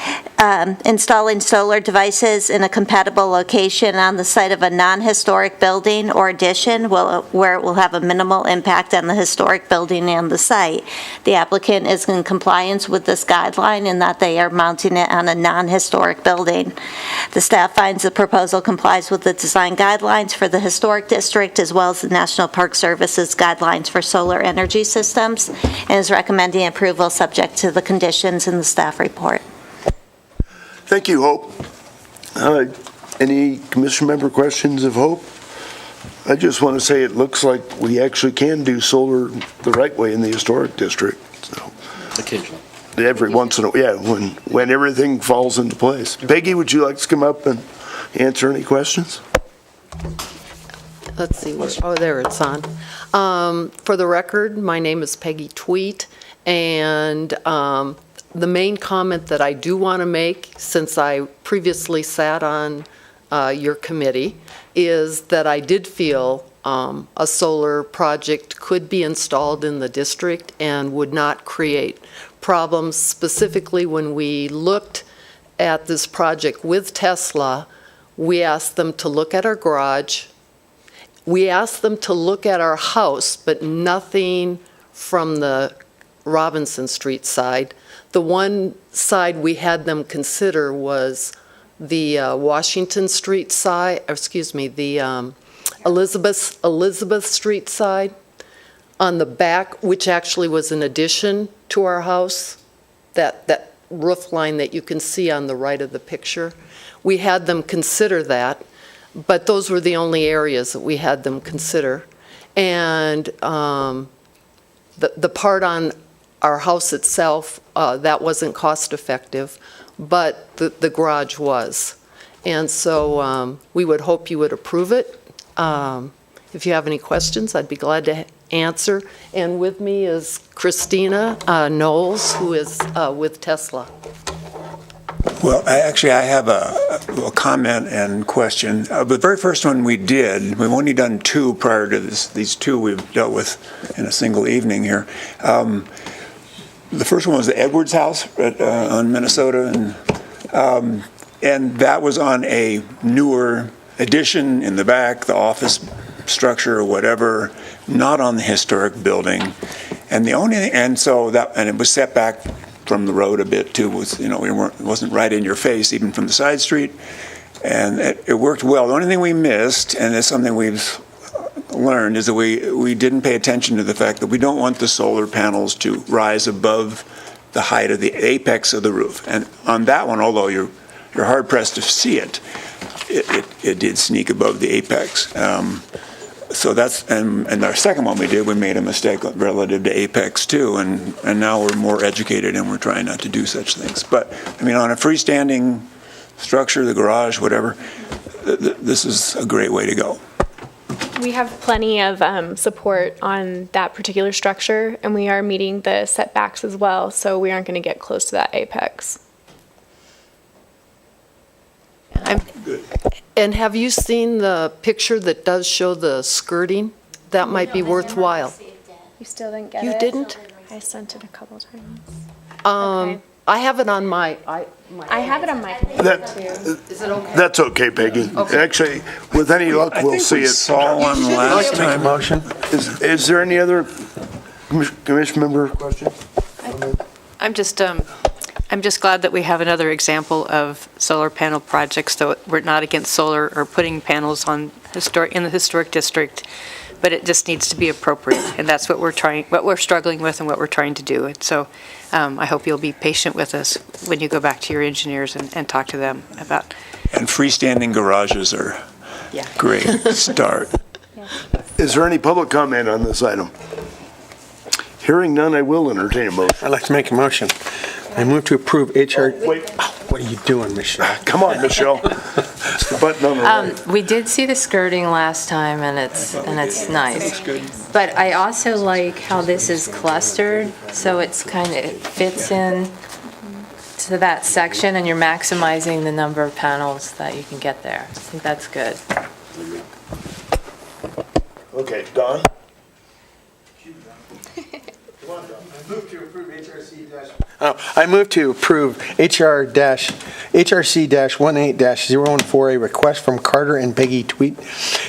installing solar devices in a compatible location on the site of a non-historic building or addition where it will have a minimal impact on the historic building and the site. The applicant is in compliance with this guideline in that they are mounting it on a non-historic building. The staff finds the proposal complies with the design guidelines for the historic district as well as the National Park Service's guidelines for solar energy systems and is recommending approval subject to the conditions in the staff report. Thank you, Hope. Any commission member questions of Hope? I just want to say it looks like we actually can do solar the right way in the historic district. So Occasionally. every once in a while, yeah, when everything falls into place. Peggy, would you like to come up and answer any questions? Let's see, oh, there it's on. For the record, my name is Peggy Tweet, and the main comment that I do want to make, since I previously sat on your committee, is that I did feel a solar project could be installed in the district and would not create problems. Specifically, when we looked at this project with Tesla, we asked them to look at our garage. We asked them to look at our house, but nothing from the Robinson Street side. The one side we had them consider was the Washington Street side, the Elizabeth Street side on the back, which actually was an addition to our house, that roof line that you can see on the right of the picture. We had them consider that, but those were the only areas that we had them consider. And the part on our house itself, that wasn't cost effective, but the garage was. And so we would hope you would approve it. If you have any questions, I'd be glad to answer. And with me is Christina Knowles, who is with Tesla. Well, I have a comment and question. The very first one we did, we've only done two prior to this. These two we've dealt with in a single evening here. The first one was the Edwards House on Minnesota, and that was on a newer addition in the back, the office structure or whatever, not on the historic building. And it was set back from the road a bit too. It wasn't right in your face, even from the side street, and it worked well. The only thing we missed, and it's something we've learned, is that we didn't pay attention to the fact that we don't want the solar panels to rise above the height of the apex of the roof. And on that one, although you're hard pressed to see it, it did sneak above the apex. So that's, and our second one we made a mistake relative to apex too, and now we're more educated and we're trying not to do such things. But I mean, on a freestanding structure, the garage, whatever, this is a great way to go. We have plenty of support on that particular structure, and we are meeting the setbacks as well, so we aren't going to get close to that apex. And have you seen the picture that does show the skirting? That might be worthwhile. You still didn't get it? You didn't? I sent it a couple times. Okay. I have it on my. I have it on my computer too. Is it okay? That's okay, Peggy. Okay. Actually, with any luck, we'll see it. Saw one last time. Motion? Is there any other commission member question? I'm just glad that we have another example of solar panel projects, though we're not against solar or putting panels on in the historic district, but it just needs to be appropriate, and that's what we're struggling with and what we're trying to do. And so I hope you'll be patient with us when you go back to your engineers and talk to them about. And freestanding garages are great start. Is there any public comment on this item? Hearing none, I will entertain a motion. I'd like to make a motion. I move to approve HR. Wait, What are you doing, Michelle? come on, Michelle. It's the button on the right. We did see the skirting last time, and it's nice. But I also like how this is clustered, so it fits in to that section, and you're maximizing the number of panels that you can get there. I think that's good. Okay, Don? I move to approve HRC-18-014, a request from Carter and Peggy Tweet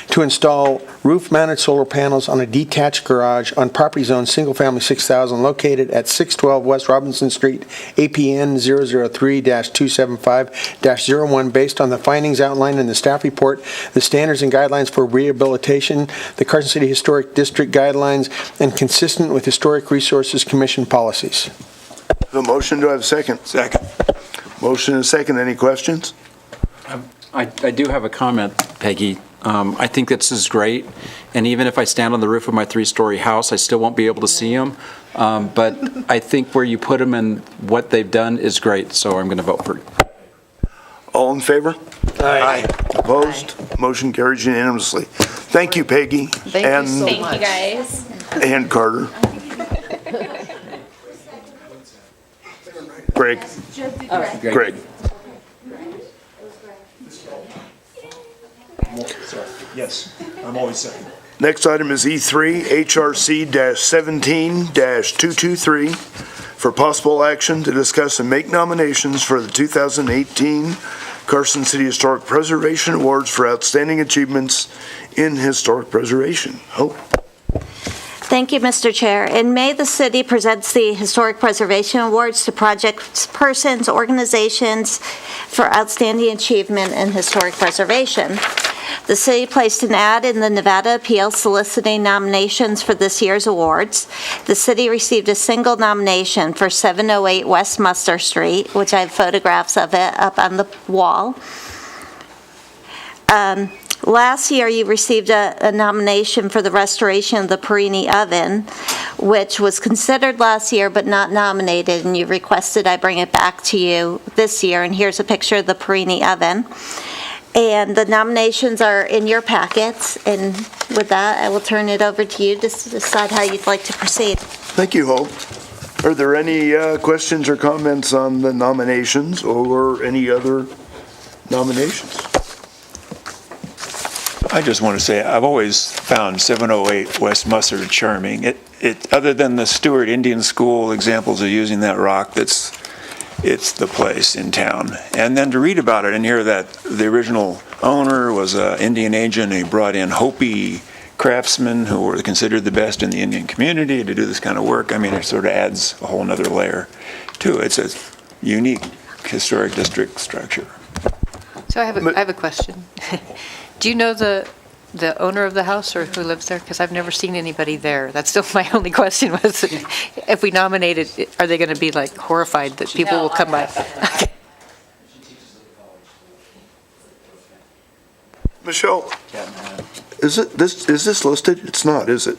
to install roof-mounted solar panels on a detached garage on property zone single-family 6,000 located at 612 West Robinson Street, APN 003-275-01, based on the findings outlined in the staff report, the standards and guidelines for rehabilitation, the Carson City Historic District guidelines, and consistent with Historic Resources Commission policies. A motion, do I have a second? Second. Motion and a second. Any questions? I do have a comment, Peggy. I think this is great, and even if I stand on the roof of my three-story house, I still won't be able to see them. But I think where you put them and what they've done is great, so I'm going to vote for it. All in favor? Aye. Opposed? Motion carries unanimously. Thank you, Peggy. Thank you so Thank much. you, guys. And Carter. Greg. Greg. Yes, I'm always second. Next item is E3, HRC-17-223, for possible action to discuss and make nominations for the 2018 Carson City Historic Preservation Awards for outstanding achievements in historic preservation. Hope. Thank you, Mr. Chair. In May, the city presents the Historic Preservation Awards to projects, persons, organizations for outstanding achievement in historic preservation. The city placed an ad in the Nevada Appeal soliciting nominations for this year's awards. The city received a single nomination for 708 West Mustard Street, which I have photographs of it up on the wall. Last year, you received a nomination for the restoration of the Perini Oven, which was considered last year but not nominated, and you requested I bring it back to you this year. And here's a picture of the Perini Oven. And the nominations are in your packets. And with that, I will turn it over to you to decide how you'd like to proceed. Thank you, Hope. Are there any questions or comments on the nominations or any other nominations? I just want to say, I've always found 708 West Mustard charming. It other than the Stewart Indian School examples of using that rock, it's the place in town. And then to read about it and hear that the original owner was an Indian agent, and he brought in Hopi craftsmen who were considered the best in the Indian community to do this kind of work. I mean, it sort of adds a whole nother layer to it. It's a unique historic district structure. So I have a question. Do you know the owner of the house or who lives there? Because I've never seen anybody there. That's still my only question was, if we nominate it, are they going to be like horrified that people will come by? Okay. Michelle, is this listed? It's not, is it?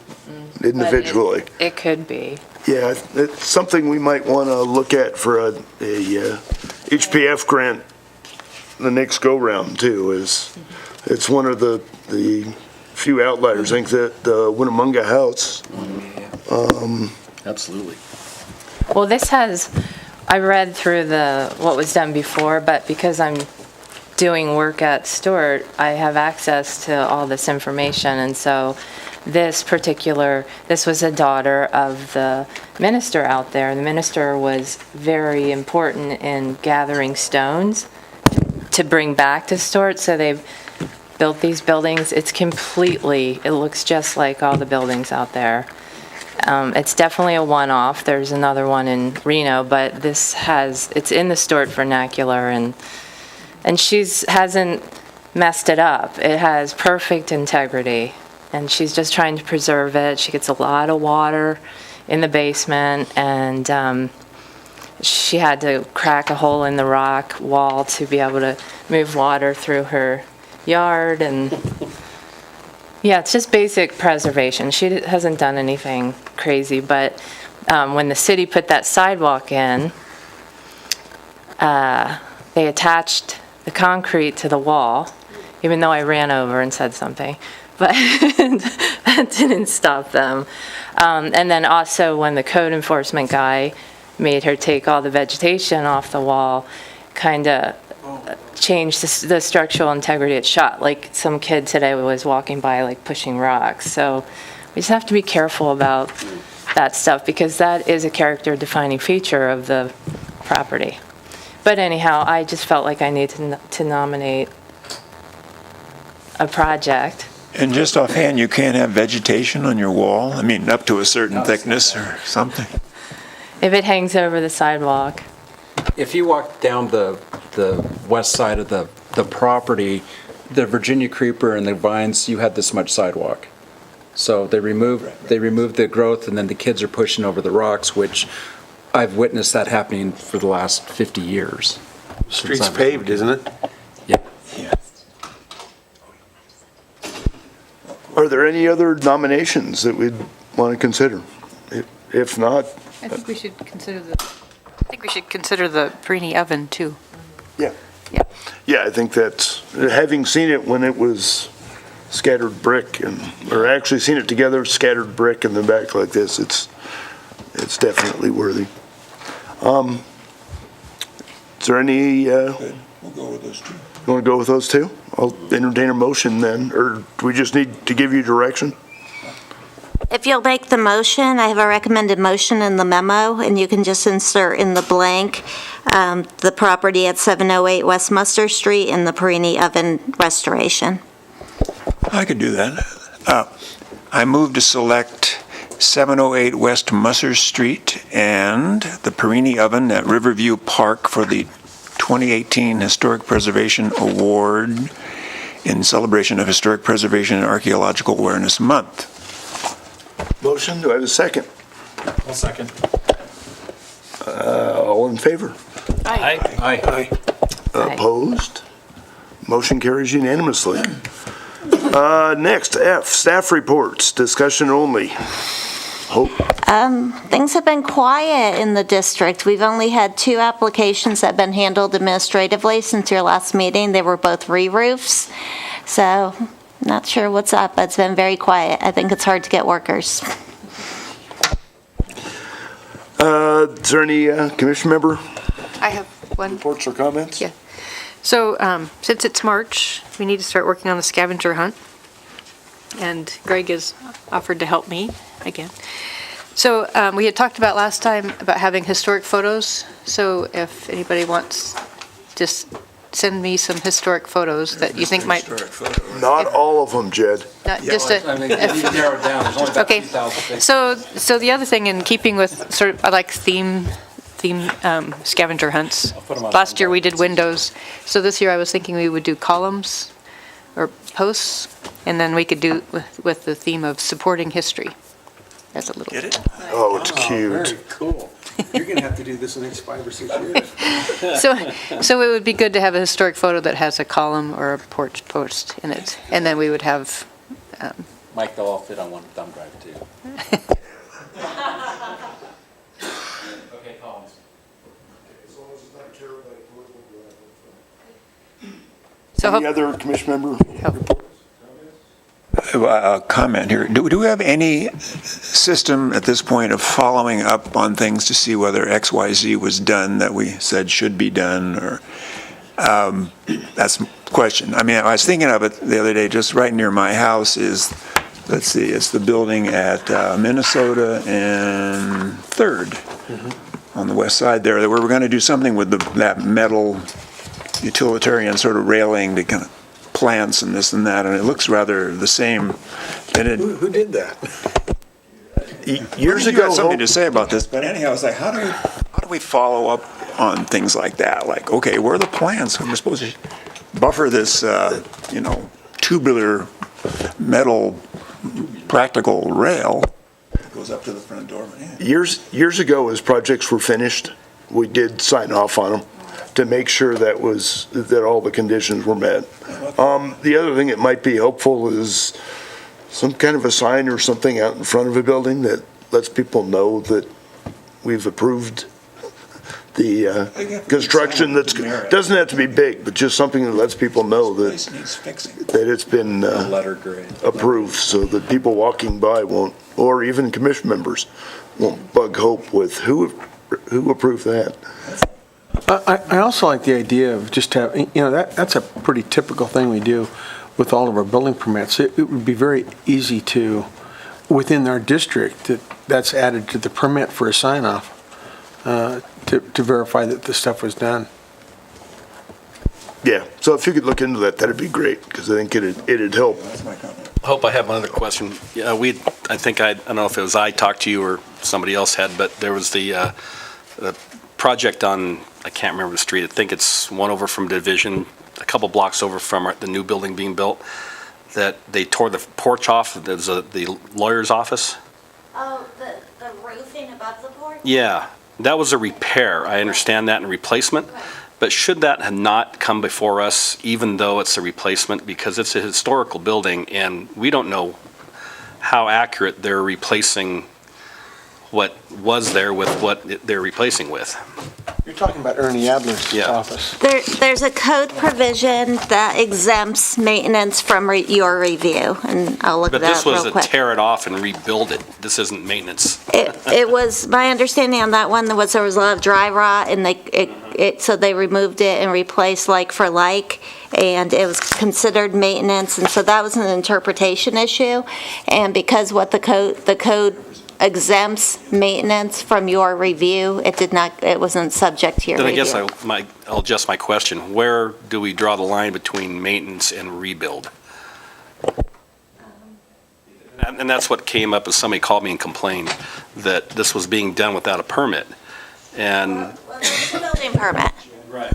Individually? It could be. Yeah, it's something we might want to look at for a HPF grant the next go-round, too, it's one of the few outliers. I think that the Winnemunga House. Absolutely. Well, I read through what was done before, but because I'm doing work at Stewart, I have access to all this information, and so this was a daughter of the minister out there. The minister was very important in gathering stones to bring back to Stewart, so they've built these buildings. It looks just like all the buildings out there. It's definitely a one-off. There's another one in Reno, but it's in the Stewart vernacular, and she hasn't messed it up. It has perfect integrity, and she's just trying to preserve it. She gets a lot of water in the basement, and she had to crack a hole in the rock wall to be able to move water through her yard, and yeah, it's just basic preservation. She hasn't done anything crazy, but when the city put that sidewalk in, they attached the concrete to the wall, even though I ran over and said something, but that didn't stop them. And then also when the code enforcement guy made her take all the vegetation off the wall, kind of changed the structural integrity. It shot, like some kid today was walking by, like pushing rocks. So we just have to be careful about that stuff, because that is a character-defining feature of the property. But anyhow, I just felt like I needed to nominate a project. And just offhand, you can't have vegetation on your wall? I mean, up to a certain thickness or something? If it hangs over the sidewalk. If you walk down the west side of the property, the Virginia creeper and the vines, you had this much sidewalk. So they removed the growth, and then the kids are pushing over the rocks, which I've witnessed that happening for the last 50 years. Street's paved, isn't it? Yeah. Are there any other nominations that we'd want to consider? If not, I think we should consider the Perini oven, too. yeah, I think that's, having seen it when it was scattered brick or actually seen it together, scattered brick in the back like this, it's definitely worthy. Is there any, We'll go with those two. you want to go with those two? I'll entertain a motion then, or do we just need to give you direction? If you'll make the motion, I have a recommended motion in the memo, and you can just insert in the blank the property at 708 West Mustard Street and the Perini oven restoration. I could do that. I move to select 708 West Musser Street and the Perini Oven at Riverview Park for the 2018 Historic Preservation Award in celebration of Historic Preservation and Archaeological Awareness Month. Motion, do I have a second? I'll second. All in favor? Aye. Aye. Opposed? Motion carries unanimously. Next, F, staff reports, discussion only. Hope. Things have been quiet in the district. We've only had 2 applications that have been handled administratively since your last meeting. They were both re-roofs, so not sure what's up, but it's been very quiet. I think it's hard to get workers. Is there any commission member I have one. reports or comments? Yeah. So since it's March, we need to start working on the scavenger hunt. And Greg has offered to help me again. So we had talked about last time about having historic photos. So if anybody wants, just send me some historic photos that you think might, Not all of them, Jed. not just a. I mean, you need to narrow it down. There's only about Okay. 2,000 things. So the other thing, in keeping with sort of, I like theme scavenger hunts. put 'em on Last year some we did windows. So this year I was thinking we would do columns or posts, and then we could do with the theme of supporting history. That's a little. Get it? Oh, it's cute. Very cool. You're going to have to do this the next 5 or 6 years. So it would be good to have a historic photo that has a column or a porch post in it, and then we would have. Mike, they'll all fit on one thumb drive, too. Okay, Collins. So Any other commission member? A comment here. Do we have any system at this point of following up on things to see whether XYZ was done that we said should be done, or, that's the question. I mean, I was thinking of it the other day, just right near my house is, let's see, it's the building at Minnesota and 3rd on the west side there, where we're going to do something with that metal utilitarian sort of railing to kind of plants and this and that, and it looks rather the same. And it, Who did that? Years you ago, had something Hope, to say about this, but anyhow, it's like, how do we follow up on things like that? Like, okay, where are the plants? We're supposed to buffer this, tubular metal practical rail. It goes up to the front door. Yeah. years ago, as projects were finished, we did sign off on them to make sure that all the conditions were met. The other thing that might be helpful is some kind of a sign or something out in front of a building that lets people know that we've approved the construction. Doesn't have to be big, but just something that lets people know that it's been Letter grade. approved, so that people walking by won't, or even commission members won't bug Hope with who approved that. I also like the idea of just having, that's a pretty typical thing we do with all of our building permits. It would be very easy to within our district that's added to the permit for a sign-off to verify that the stuff was done. Yeah, so if you could look into that, that'd be great, because I think it'd help. Hope, I have another question. Yeah, I don't know if it was I talked to you or somebody else had, but there was the project on, I can't remember the street, I think it's one over from Division, a couple blocks over from the new building being built, that they tore the porch off. There's the lawyer's office. Oh, the roofing above the porch? Yeah, that was a repair. I understand that, and replacement. But should that have not come before us, even though it's a replacement? Because it's a historical building, and we don't know how accurate they're replacing what was there with what they're replacing with. You're talking about Ernie Adler's office. There's a code provision that exempts maintenance from your review, and I'll look But it this up was real to quick. tear it off and rebuild it. This isn't maintenance. It was, my understanding on that one was there was a lot of dry rot, and so they removed it and replaced like for like, and it was considered maintenance, and so that was an interpretation issue. And because what the code exempts maintenance from your review, it wasn't subject to your Then I review. guess I'll adjust my question. Where do we draw the line between maintenance and rebuild? And that's what came up as somebody called me and complained that this was being done without a permit. And Well, there was a building permit.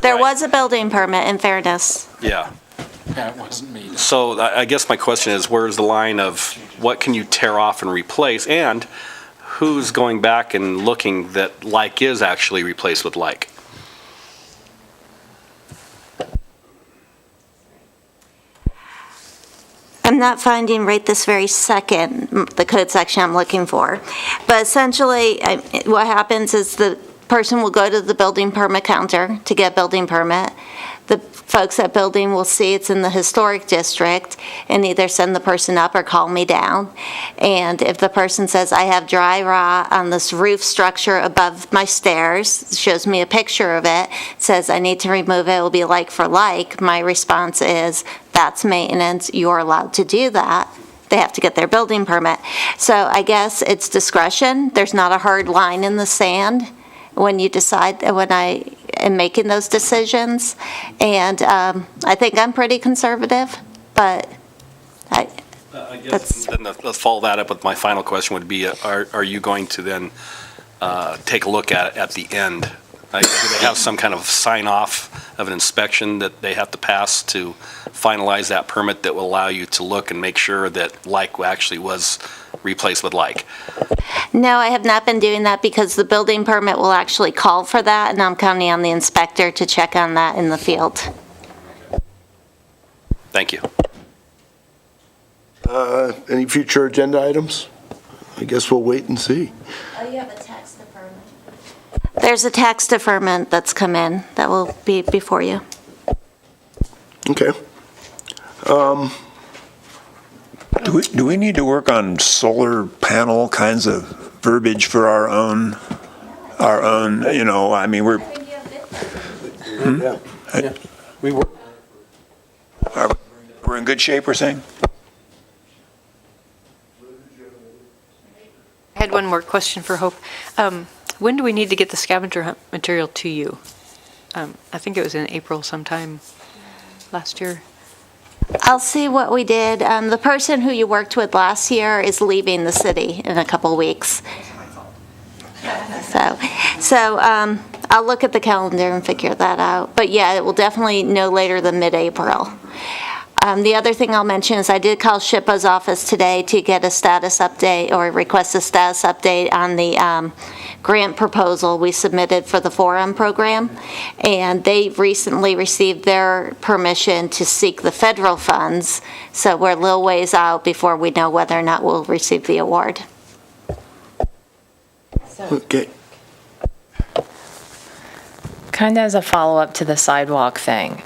There was a building permit, in fairness. yeah. That wasn't me. So I guess my question is, where's the line of what can you tear off and replace? And who's going back and looking that like is actually replaced with like? I'm not finding right this very second the code section I'm looking for. But essentially, what happens is the person will go to the building permit counter to get a building permit. The folks at building will see it's in the historic district and either send the person up or call me down. And if the person says, I have dry rot on this roof structure above my stairs, shows me a picture of it, says I need to remove it, it will be like for like, my response is, that's maintenance, you're allowed to do that. They have to get their building permit. So I guess it's discretion. There's not a hard line in the sand when you decide, when I am making those decisions. And I think I'm pretty conservative, but I guess then let's follow that up with my final question would be, are you going to then take a look at the end? Do they have some kind of sign-off of an inspection that they have to pass to finalize that permit that will allow you to look and make sure that like actually was replaced with like? no, I have not been doing that because the building permit will actually call for that, and I'm counting on the inspector to check on that in the field. Thank you. Any future agenda items? I guess we'll wait and see. Oh, you have a tax deferment? There's a tax deferment that's come in that will be before you. Okay. Do we need to work on solar panel kinds of verbiage for our own, you know, I mean, we're, Yeah. we're in good shape, we're saying? I had one more question for Hope. When do we need to get the scavenger hunt material to you? I think it was in April sometime last year. I'll see what we did. The person who you worked with last year is leaving the city in a couple weeks. So I'll look at the calendar and figure that out. But yeah, it will definitely no later than mid-April. The other thing I'll mention is I did call SHPO's office today to get a status update or request a status update on the grant proposal we submitted for the Forum program. And they recently received their permission to seek the federal funds. So we're a little ways out before we know whether or not we'll receive the award. Okay. Kind of as a follow-up to the sidewalk thing,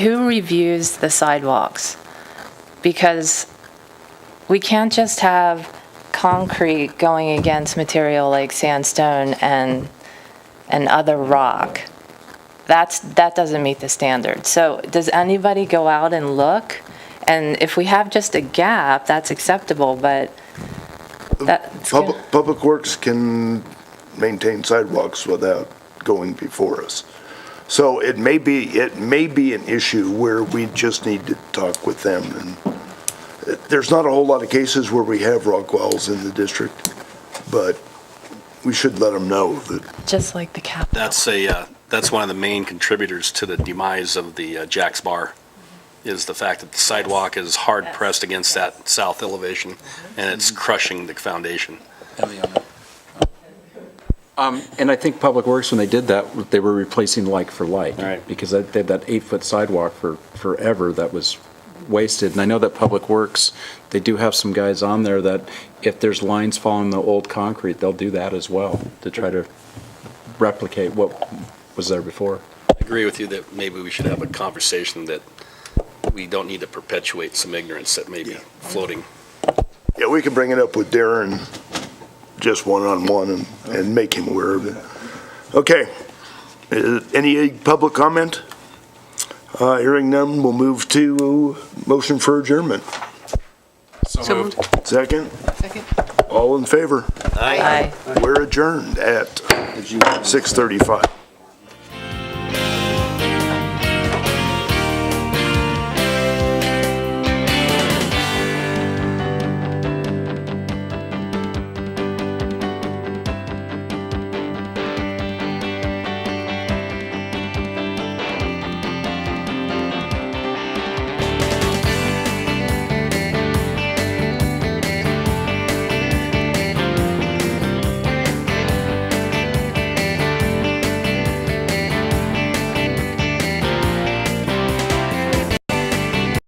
who reviews the sidewalks? Because we can't just have concrete going against material like sandstone and other rock. That doesn't meet the standard. So does anybody go out and look? And if we have just a gap, that's acceptable, but That's good. Public Works can maintain sidewalks without going before us. So it may be an issue where we just need to talk with them. And there's not a whole lot of cases where we have rock walls in the district, but we should let them know that. Just like the Capitol. That's one of the main contributors to the demise of the Jack's Bar, is the fact that the sidewalk is hard pressed against that south elevation, and it's crushing the foundation. And I think Public Works, when they did that, they were replacing like for like. Right. Because they had that 8-foot sidewalk for forever that was wasted. And I know that Public Works, they do have some guys on there that if there's lines following the old concrete, they'll do that as well to try to replicate what was there before. I agree with you that maybe we should have a conversation that we don't need to perpetuate some ignorance that may be floating. Yeah, we can bring it up with Darren just one-on-one and make him aware of it. Okay. Any public comment? Hearing none, we'll move to motion for adjournment. So moved. Second? Second. All in favor? Aye. We're adjourned at 6:35.